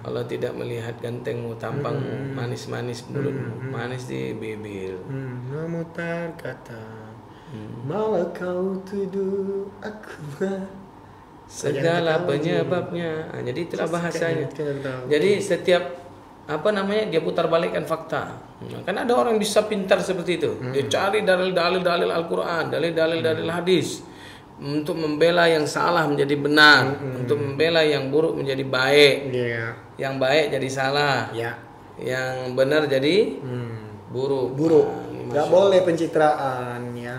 Allah tidak melihat gantengmu, tampangmu, manis-manis mulutmu, manis di bibir. Memutar kata, malah kau tuduh aku segala penyebabnya. Jadi itulah bahasanya. Jadi setiap dia putar balikkan fakta. Kan ada orang yang bisa pintar seperti itu. Dia cari dalil-dalil Al-Quran, dalil-dalil hadis untuk membela yang salah menjadi benar, untuk membela yang buruk menjadi baik, yang baik jadi salah, yang benar jadi buruk. Nggak boleh pencitraan ya.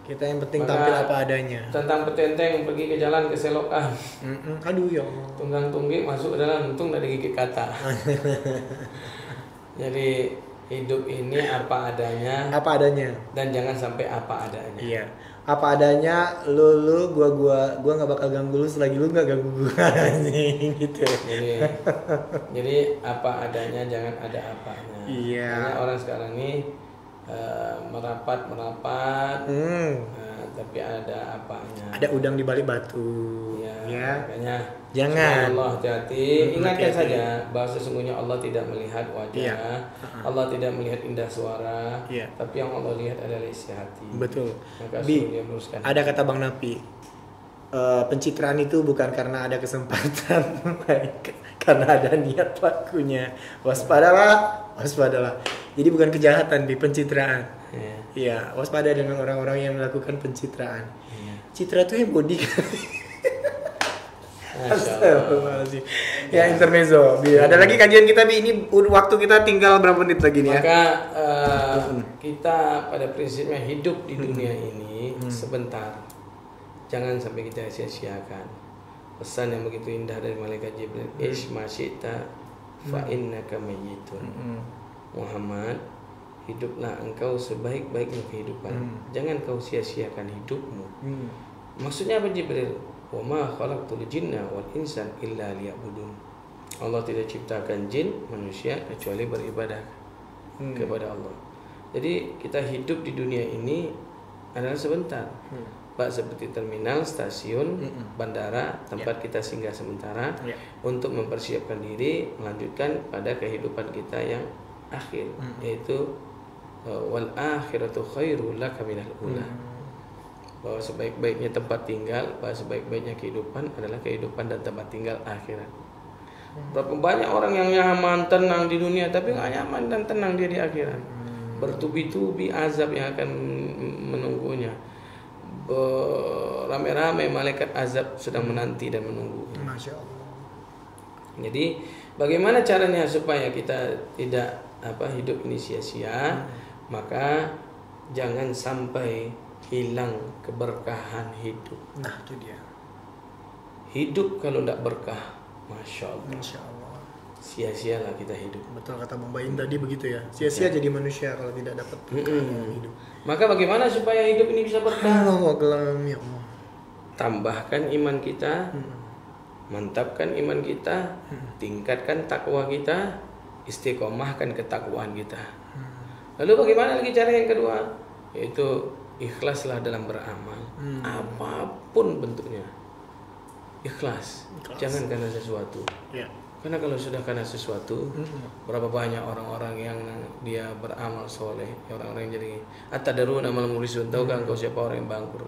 Kita yang penting tampil apa adanya. Tentang petenteng pergi ke jalan keselokan. Aduh ya Allah. Tunggang tunggik masuk ke dalam untung dari gigit kata. Jadi hidup ini apa adanya. Apa adanya. Dan jangan sampai apa adanya. Iya. Apa adanya, lu gua nggak bakal ganggu lu selagi lu nggak ganggu gua gitu. Jadi apa adanya, jangan ada apanya. Iya. Karena orang sekarang ini merapat, tapi ada apanya. Ada udang di balik batu. Ya. Makanya jangan. Allah hati-hati. Ingatkan saja bahwa sesungguhnya Allah tidak melihat wajah, Allah tidak melihat indah suara, tapi yang Allah lihat adalah isi hati. Betul. Maka dia meluruskan. Ada kata Bang Napi, pencitraan itu bukan karena ada kesempatan, karena ada niat pelakunya. Waspadalah. Jadi bukan kejahatan di pencitraan. Iya, waspada dengan orang-orang yang melakukan pencitraan. Citra itu yang body kan. Astagfirullahaladzim. Ya, intermezzo. Ada lagi kajian kita ini waktu kita tinggal berapa menit lagi nih ya. Maka kita pada prinsipnya hidup di dunia ini sebentar. Jangan sampai kita sia-siakan. Pesan yang begitu indah dari malaikat Jibril, "Ish ma syi'ta fa innaka mayyitun." Muhammad, hiduplah engkau sebaik-baiknya kehidupan. Jangan kau sia-siakan hidupmu. Maksudnya apa Jibril? Wa ma khalaqtul jinna wal insan illa liya'budun. Allah tidak ciptakan jin manusia kecuali beribadah kepada Allah. Jadi kita hidup di dunia ini adalah sebentar. Pak, seperti terminal, stasiun, bandara, tempat kita singgah sementara untuk mempersiapkan diri melanjutkan pada kehidupan kita yang akhir, yaitu wal akhiratu khairul laka minal ula. Bahwa sebaik-baiknya tempat tinggal, bahwa sebaik-baiknya kehidupan adalah kehidupan dan tempat tinggal akhirat. Berapa banyak orang yang nyaman tenang di dunia tapi nggak nyaman dan tenang dia di akhirat. Bertubi-tubi azab yang akan menunggunya. Rame-rame malaikat azab sedang menanti dan menunggu. Masya Allah. Jadi bagaimana caranya supaya kita tidak hidup ini sia-sia? Maka jangan sampai hilang keberkahan hidup. Nah itu dia. Hidup kalau tidak berkah, Masya Allah. Masya Allah. Sia-sialah kita hidup. Betul kata Bang Baim tadi begitu ya. Sia-sia jadi manusia kalau tidak dapat berkah dalam hidup. Maka bagaimana supaya hidup ini bisa berkah? Ya Allah. Tambahkan iman kita, mantapkan iman kita, tingkatkan takwa kita, istiqomahkan ketakwaan kita. Lalu bagaimana lagi cara yang kedua? Yaitu ikhlaslah dalam beramal, apapun bentuknya. Ikhlas. Jangan karena sesuatu. Karena kalau sudah karena sesuatu, berapa banyak orang-orang yang dia beramal soleh, orang-orang yang jadi atadaruna mal murisun, tahukah engkau siapa orang yang bangkrut?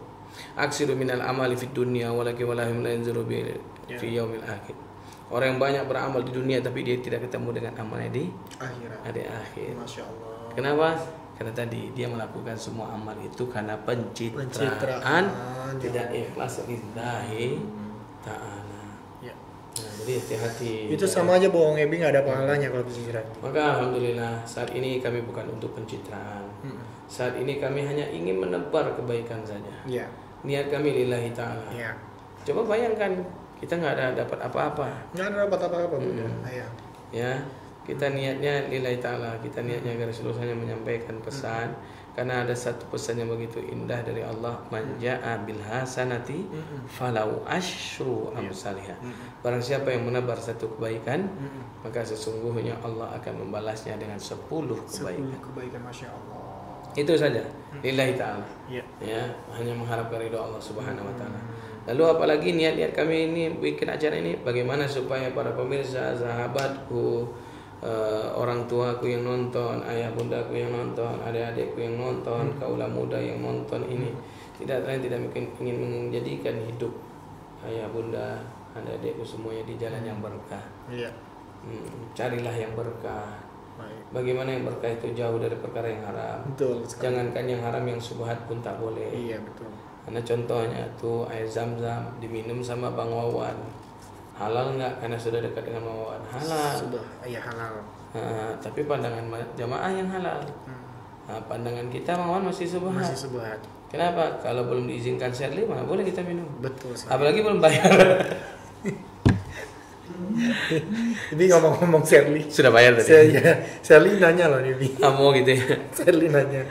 Aksiru minal amali fid dunya walaki walahum la yanzuru fi yaumil akhir. Orang yang banyak beramal di dunia tapi dia tidak ketemu dengan amalnya di akhir. Masya Allah. Kenapa? Karena tadi dia melakukan semua amal itu karena pencitraan. Tidak ikhlas lillahi ta'ala. Nah, jadi hati-hati. Itu sama aja bohong Ebi, nggak ada pahalanya kalau pencitraan. Maka alhamdulillah saat ini kami bukan untuk pencitraan. Saat ini kami hanya ingin menebar kebaikan saja. Niat kami lillahi ta'ala. Coba bayangkan kita nggak ada dapat apa-apa. Nggak ada dapat apa-apa. Ya, Kita niatnya lillahi ta'ala, kita niatnya agar Rasulullah hanya menyampaikan pesan. Karena ada satu pesan yang begitu indah dari Allah, man ja'a bil hasanati falau asyru amsalha. Barang siapa yang menebar satu kebaikan, maka sesungguhnya Allah akan membalasnya dengan 10 kebaikan. 10 kebaikan, Masya Allah. Itu saja, lillahi ta'ala. Ya. Ya, hanya mengharapkan ridho Allah Subhanahu wa taala. Lalu apalagi niat-niat kami ini bikin acara ini bagaimana supaya para pemirsa, sahabatku, orang tuaku yang nonton, ayah bundaku yang nonton, adik-adikku yang nonton, kaula muda yang nonton ini tidak ingin menjadikan hidup ayah bunda, adik-adikku semuanya di jalan yang berkah. Iya. Carilah yang berkah. Baik. Bagaimana yang berkah itu jauh dari perkara yang haram. Betul sekali. Jangankan yang haram, yang subhat pun tak boleh. Iya, betul. Karena contohnya tuh air zam-zam diminum sama Bang Wawan. Halal nggak? Karena sudah dekat dengan Bang Wawan. Halal. Sudah, iya halal. Tapi pandangan jamaah yang halal. Pandangan kita Bang Wawan masih subhat. Masih subhat. Kenapa? Kalau belum diizinkan Sherly, mana boleh kita minum. Betul sekali. Apalagi belum bayar. Ini ngomong-ngomong Sherly. Sudah bayar tadi. Sherly nanya loh nih. Kamu gitu ya. Sherly nanya.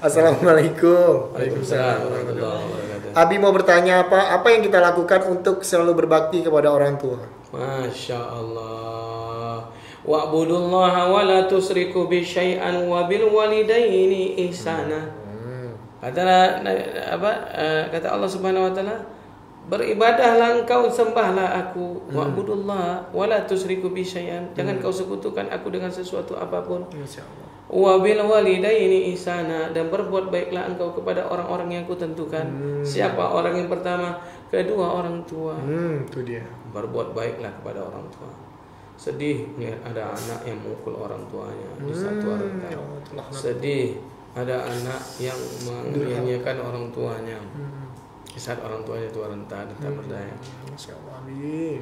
Assalamualaikum. Waalaikumsalam warahmatullahi wabarakatuh. Abi mau bertanya apa yang kita lakukan untuk selalu berbakti kepada orang tua? Masya Allah. Wa'budullaha wa la tusriku bi syai'an wa bil walidaini ihsana. Kata Allah Subhanahu wa taala, beribadahlah engkau, sembahlah aku. Wa'budullaha wa la tusriku bi syai'an. Jangan kau sekutukan aku dengan sesuatu apapun. Insyaallah. Wa bil walidaini ihsana, dan berbuat baiklah engkau kepada orang-orang yang kutentukan. Siapa orang yang pertama? Kedua orang tua. Itu dia. Berbuat baiklah kepada orang tua. Sedih melihat ada anak yang memukul orang tuanya di satu rentang. Sedih ada anak yang menyanyiakan orang tuanya di saat orang tuanya itu renta dan tak berdaya. Masya Allah. Amin.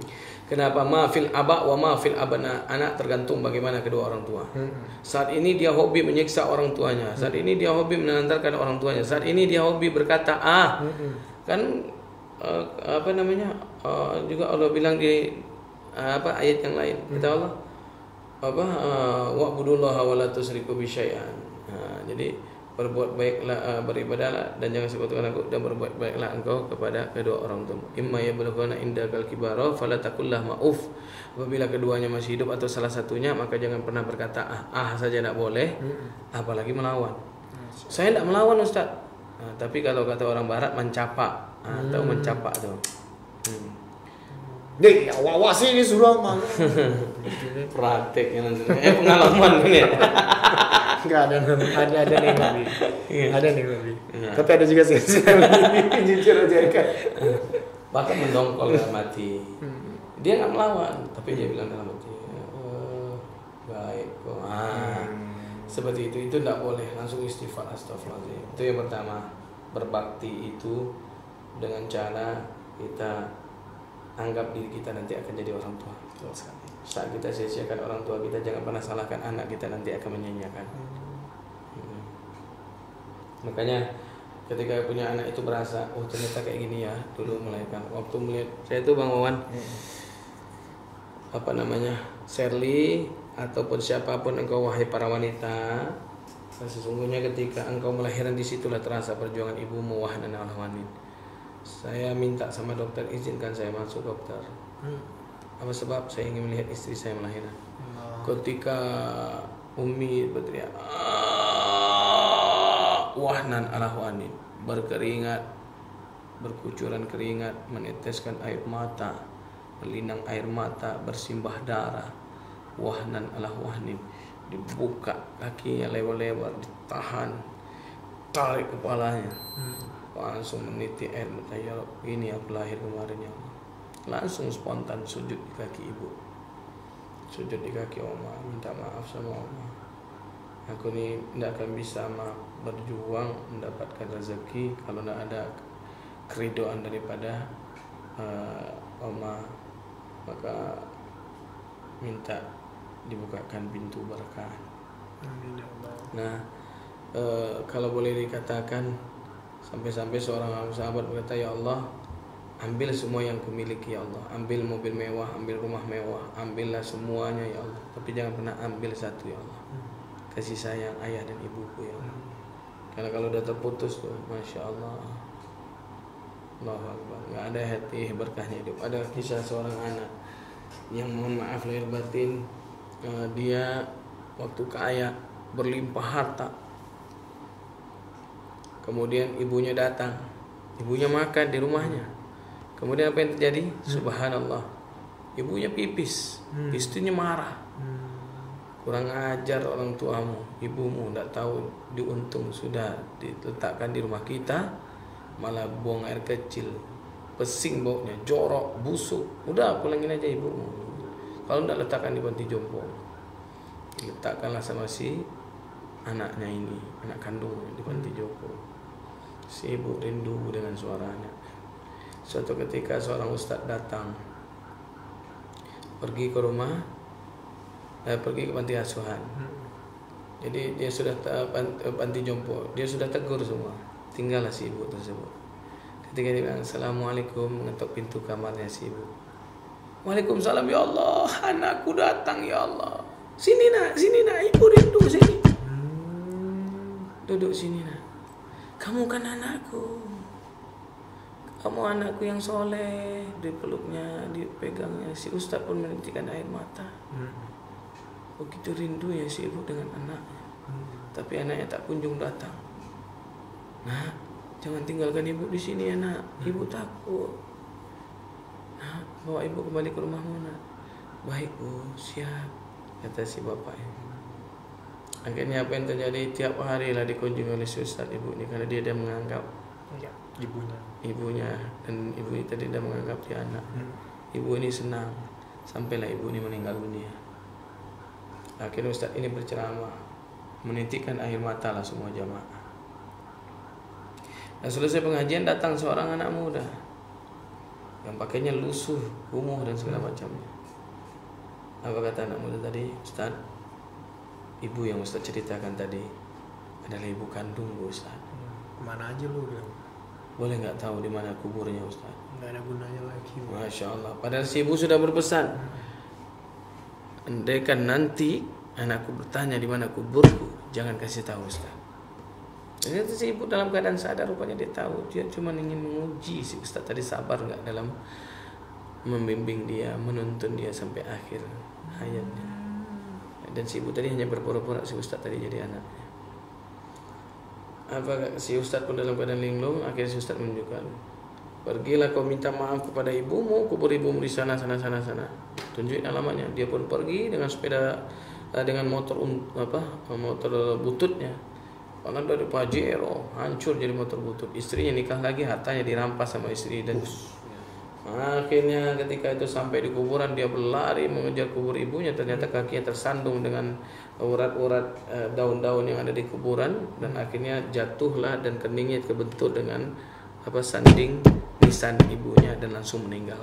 Kenapa? Ma'fil aba wa ma'fil abana. Anak tergantung bagaimana kedua orang tua. Saat ini dia hobi menyiksa orang tuanya. Saat ini dia hobi menantarkan orang tuanya. Saat ini dia hobi berkata kan juga Allah bilang di ayat yang lain. Kata Allah wa'budullaha wa la tusriku bi syai'an. Jadi berbuat baiklah, beribadahlah dan jangan sekutukan aku, dan berbuat baiklah engkau kepada kedua orang tua. Imma yablughana indakal kibara fala taqul ma'uf. Apabila keduanya masih hidup atau salah satunya, maka jangan pernah berkata saja tidak boleh, apalagi melawan. Saya tidak melawan, Ustaz. Tapi kalau kata orang barat mencapa, atau mencapa tuh. Dek, awasi ini surah malu. Praktek yang pengalaman ini. Enggak ada nih Nabi. Ada nih Nabi. Ya. Tapi ada juga sih jujur aja kan. Bahkan mendongkol dalam hati. Dia nggak melawan, tapi dia bilang dalam hati, baik kok. Seperti itu tidak boleh, langsung istighfar, astagfirullahaladzim. Itu yang pertama. Berbakti itu dengan cara kita anggap diri kita nanti akan jadi orang tua. Betul sekali. Saat kita sia-siakan orang tua kita, jangan pernah salahkan anak kita, nanti akan menyanyiakan. Makanya ketika punya anak itu berasa, ternyata kayak gini ya dulu melahirkan. Waktu melihat saya itu Bang Wawan, Sherly ataupun siapapun engkau wahai para wanita, sesungguhnya ketika engkau melahirkan, disitulah terasa perjuangan ibumu wahnan al-hawanin. Saya minta sama dokter, izinkan saya masuk dokter. Apa sebab? Saya ingin melihat istri saya melahirkan. Ketika Umi berteriak wahnan al-hawanin, berkeringat, berkucuran keringat, meneteskan air mata, berlinang air mata, bersimbah darah. Wahnan al-hawanin, dibuka kakinya lebar-lebar, ditahan, tarik kepalanya, langsung meniti air mata. Ya Rabb, ini aku lahir kemarin ya Allah. Langsung spontan sujud di kaki ibu, sujud di kaki Oma, minta maaf sama Oma. Aku ini tidak akan bisa berjuang mendapatkan rezeki kalau tidak ada keridoan daripada Oma. Maka minta dibukakan pintu berkah. Nah, kalau boleh dikatakan, sampai-sampai seorang sahabat berkata, ya Allah, ambil semua yang kumiliki ya Allah. Ambil mobil mewah, ambil rumah mewah, ambillah semuanya ya Allah. Tapi jangan pernah ambil satu ya Allah. Kasih sayang ayah dan ibuku ya Allah. Karena kalau udah terputus tuh, Masya Allah, Allahu Akbar, nggak ada hati berkahnya hidup. Ada kisah seorang anak yang mohon maaf lahir batin, dia waktu kaya berlimpah harta, kemudian ibunya datang, ibunya makan di rumahnya, kemudian apa yang terjadi? Subhanallah, ibunya pipis, istrinya marah. Kurang ajar orang tuamu, ibumu tidak tahu diuntung sudah diletakkan di rumah kita, malah buang air kecil, pesing baunya, jorok, busuk. Udah pulangin aja ibumu. Kalau tidak letakkan di panti jompo, letakkanlah sama si anaknya ini, anak kandungnya di panti jompo. Si ibu rindu dengan suaranya. Suatu ketika seorang ustadz datang, pergi ke rumah, pergi ke panti asuhan. Jadi dia sudah panti jompo, dia sudah tegur semua. Tinggallah si ibu tersebut. Ketika dia bilang assalamualaikum, mengetuk pintu kamarnya si ibu. Waalaikumsalam ya Allah, anakku datang ya Allah. Sini nak, ibu rindu sini. Duduk sini nak. Kamu kan anakku. Kamu anakku yang soleh. Dipeluknya, dipegangnya. Si ustaz pun menitikan air mata. Begitu rindu ya si ibu dengan anaknya. Tapi anaknya tak kunjung datang. Nah, jangan tinggalkan ibu di sini ya nak. Ibu takut. Nah, bawa ibu kembali ke rumahmu nak. Baik bu, siap, kata si bapaknya. Akhirnya apa yang terjadi? Tiap hari lah dikunjungi oleh si ustaz ibu ini, karena dia menganggap ibunya, dan ibu ini tadi dia menganggap dia anak. Ibu ini senang sampailah ibu ini meninggal dunia. Akhirnya ustaz ini berceramah, menitikkan air mata lah semua jamaah. Dan selesai pengajian datang seorang anak muda yang pakainya lusuh, kumuh dan segala macamnya. Apa kata anak muda tadi? Ustaz, ibu yang ustaz ceritakan tadi adalah ibu kandung ustaz. Kemana aja lu bilang? Boleh nggak tahu di mana kuburnya ustaz? Nggak ada gunanya lagi. Masya Allah. Padahal si ibu sudah berpesan, andaikan nanti anakku bertanya di mana kuburku, jangan kasih tahu ustaz. Dan itu si ibu dalam keadaan sadar, rupanya dia tahu. Dia cuma ingin menguji si ustaz tadi sabar nggak dalam membimbing dia, menuntun dia sampai akhir hayatnya. Dan si ibu tadi hanya berpura-pura si ustaz tadi jadi anaknya. Apa si ustaz pun dalam keadaan linglung. Akhirnya si ustaz menunjukkan, pergilah kau minta maaf kepada ibumu, kubur ibumu di sana. Tunjukin alamatnya. Dia pun pergi dengan sepeda, dengan motor bututnya. Karena dari Pajero hancur jadi motor butut. Istrinya nikah lagi, hartanya dirampas sama istri dan akhirnya ketika itu sampai di kuburan, dia berlari mengejar kubur ibunya. Ternyata kakinya tersandung dengan urat-urat daun-daun yang ada di kuburan, dan akhirnya jatuhlah dan keningnya kebentur dengan sanding nisan ibunya dan langsung meninggal.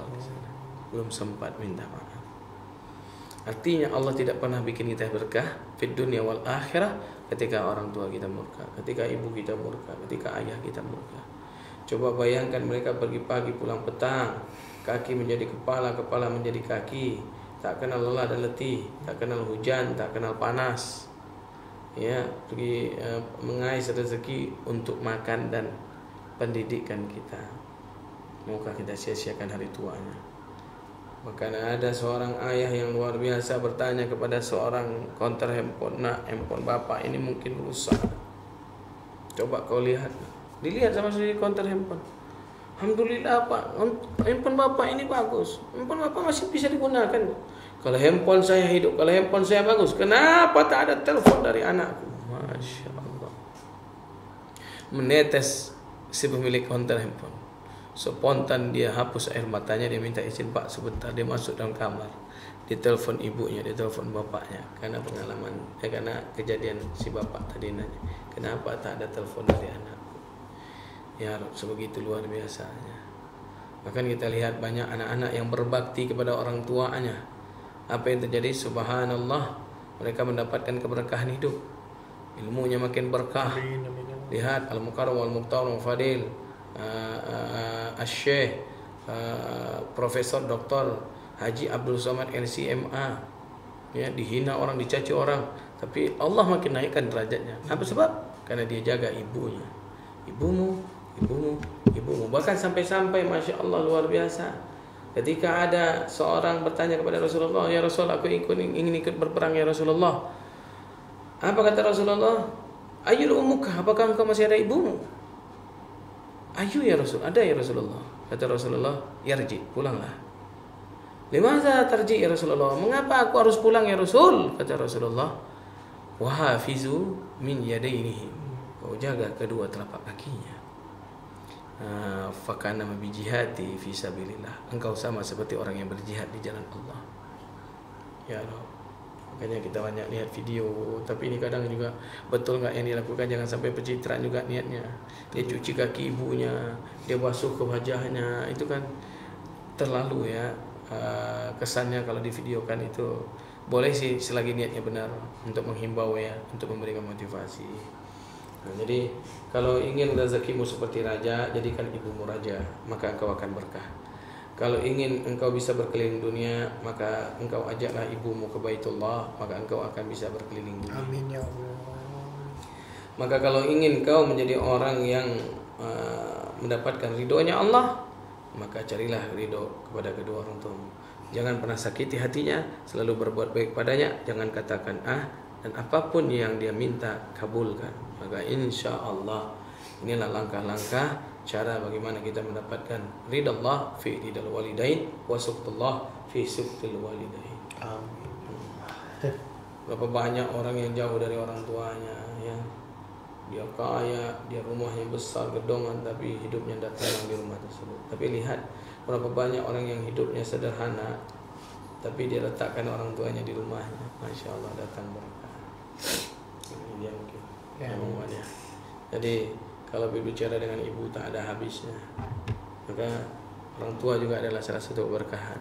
Belum sempat minta maaf. Artinya Allah tidak pernah bikin kita berkah fid dunya wal akhirah ketika orang tua kita murka, ketika ibu kita murka, ketika ayah kita murka. Coba bayangkan mereka pergi pagi pulang petang, kaki menjadi kepala, kepala menjadi kaki, tak kenal lelah dan letih, tak kenal hujan, tak kenal panas. Ya, pergi mengais rezeki untuk makan dan pendidikan kita. Maukah kita sia-siakan hari tuanya? Bahkan ada seorang ayah yang luar biasa bertanya kepada seorang konter handphone, nak, handphone bapak ini mungkin rusak. Coba kau lihat. Dilihat sama si konter handphone. Alhamdulillah pak, handphone bapak ini bagus. Handphone bapak masih bisa digunakan. Kalau handphone saya hidup, kalau handphone saya bagus, kenapa tak ada telepon dari anakku? Masya Allah. Menetes si pemilik konter handphone. Spontan dia hapus air matanya, dia minta izin pak sebentar. Dia masuk dalam kamar, dia telepon ibunya, dia telepon bapaknya. Karena pengalaman, karena kejadian si bapak tadi nanya, kenapa tak ada telepon dari anakku? Ya Rabb, sebegitu luar biasanya. Bahkan kita lihat banyak anak-anak yang berbakti kepada orang tuanya. Apa yang terjadi? Subhanallah, mereka mendapatkan keberkahan hidup. Ilmunya makin berkah. Lihat Al-Mukarram wal-Muqtar wal-Fadil, Asy-Syaikh Profesor Dr. Haji Abdul Somad LCMA, ya, dihina orang, dicaci orang, tapi Allah makin naikkan derajatnya. Apa sebab? Karena dia jaga ibunya. Ibumu, bahkan sampai-sampai Masya Allah luar biasa, ketika ada seorang bertanya kepada Rasulullah, ya Rasul, aku ingin ikut berperang ya Rasulullah. Apa kata Rasulullah? Ayul ummuka, apakah engkau masih ada ibumu? Ayu ya Rasul, ada ya Rasulullah. Kata Rasulullah, yarji, pulanglah. Limaza tarji ya Rasulullah? Mengapa aku harus pulang ya Rasul? Kata Rasulullah, wahafizu min yadainihi, kau jaga kedua telapak kakinya. Fakana bijihati fi sabilillah, engkau sama seperti orang yang berjihad di jalan Allah. Ya Allah. Makanya kita banyak lihat video, tapi ini kadang juga betul nggak yang dilakukan, jangan sampai pencitraan juga niatnya. Dia cuci kaki ibunya, dia basuh ke wajahnya, itu kan terlalu ya. Kesannya kalau di videokan itu boleh sih selagi niatnya benar untuk menghimbau ya, untuk memberikan motivasi. Nah, jadi kalau ingin rezekimu seperti raja, jadikan ibumu raja, maka engkau akan berkah. Kalau ingin engkau bisa berkeliling dunia, maka engkau ajaklah ibumu ke Baitullah, maka engkau akan bisa berkeliling dunia. Amin ya Allah. Maka kalau ingin engkau menjadi orang yang mendapatkan ridhonya Allah, maka carilah ridho kepada kedua orang tuamu. Jangan pernah sakiti hatinya, selalu berbuat baik padanya, jangan katakan dan apapun yang dia minta kabulkan. Maka insya Allah inilah langkah-langkah cara bagaimana kita mendapatkan ridha Allah fi ridal walidain wa suqtullah fi suqtil walidain. Amin. Berapa banyak orang yang jauh dari orang tuanya, ya. Dia kaya, dia rumahnya besar, gedongan, tapi hidupnya datang di rumah tersebut. Tapi lihat berapa banyak orang yang hidupnya sederhana, tapi dia letakkan orang tuanya di rumahnya. Masya Allah, datang berkah. Ini dia mungkin omongannya. Jadi kalau berbicara dengan ibu tak ada habisnya. Maka orang tua juga adalah salah satu keberkahan.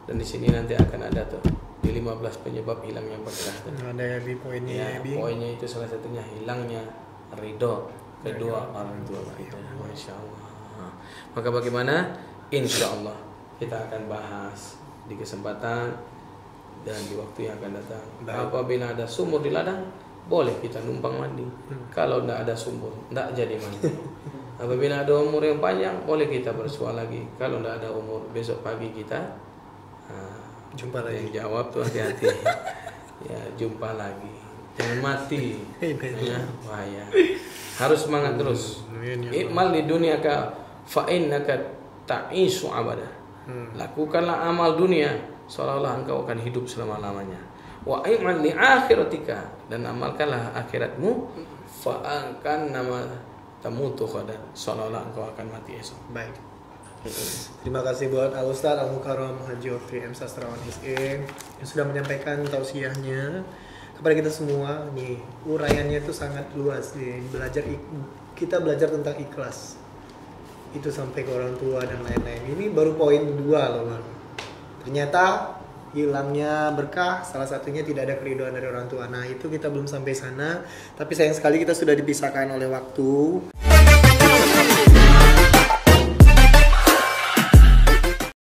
Dan di sini nanti akan ada tuh di 15 penyebab hilangnya berkah. Ada ya Bi poinnya. Ya, poinnya itu salah satunya hilangnya ridho kedua orang tua kita. Masya Allah. Maka bagaimana? Insya Allah kita akan bahas di kesempatan dan di waktu yang akan datang. Apabila ada sumur di ladang, boleh kita numpang mandi. Kalau tidak ada sumur, tidak jadi mandi. Apabila ada umur yang panjang, boleh kita bersua lagi. Kalau tidak ada umur, besok pagi kita jumpa lagi. Yang jawab tuh hati-hati. Ya, jumpa lagi. Jangan mati, ya, bahaya. Harus semangat terus. Ikmal di dunia ka fa'innaka ta'isu abada. Lakukanlah amal dunia seolah-olah engkau akan hidup selama-lamanya. Wa imal li akhiratika, dan amalkanlah akhiratmu fa'akan nama tamutu qadan, seolah-olah engkau akan mati esok. Baik. Terima kasih buat Al Ustaz Al Mukarram Haji Okti M Sastrawan SE yang sudah menyampaikan tausiahnya kepada kita semua. Nih, uraiannya itu sangat luas nih. Kita belajar tentang ikhlas. Itu sampai ke orang tua dan lain-lain. Ini baru poin 2 loh, Bang. Ternyata hilangnya berkah salah satunya tidak ada keridhaan dari orang tua. Nah, itu kita belum sampai sana, tapi sayang sekali kita sudah dipisahkan oleh waktu.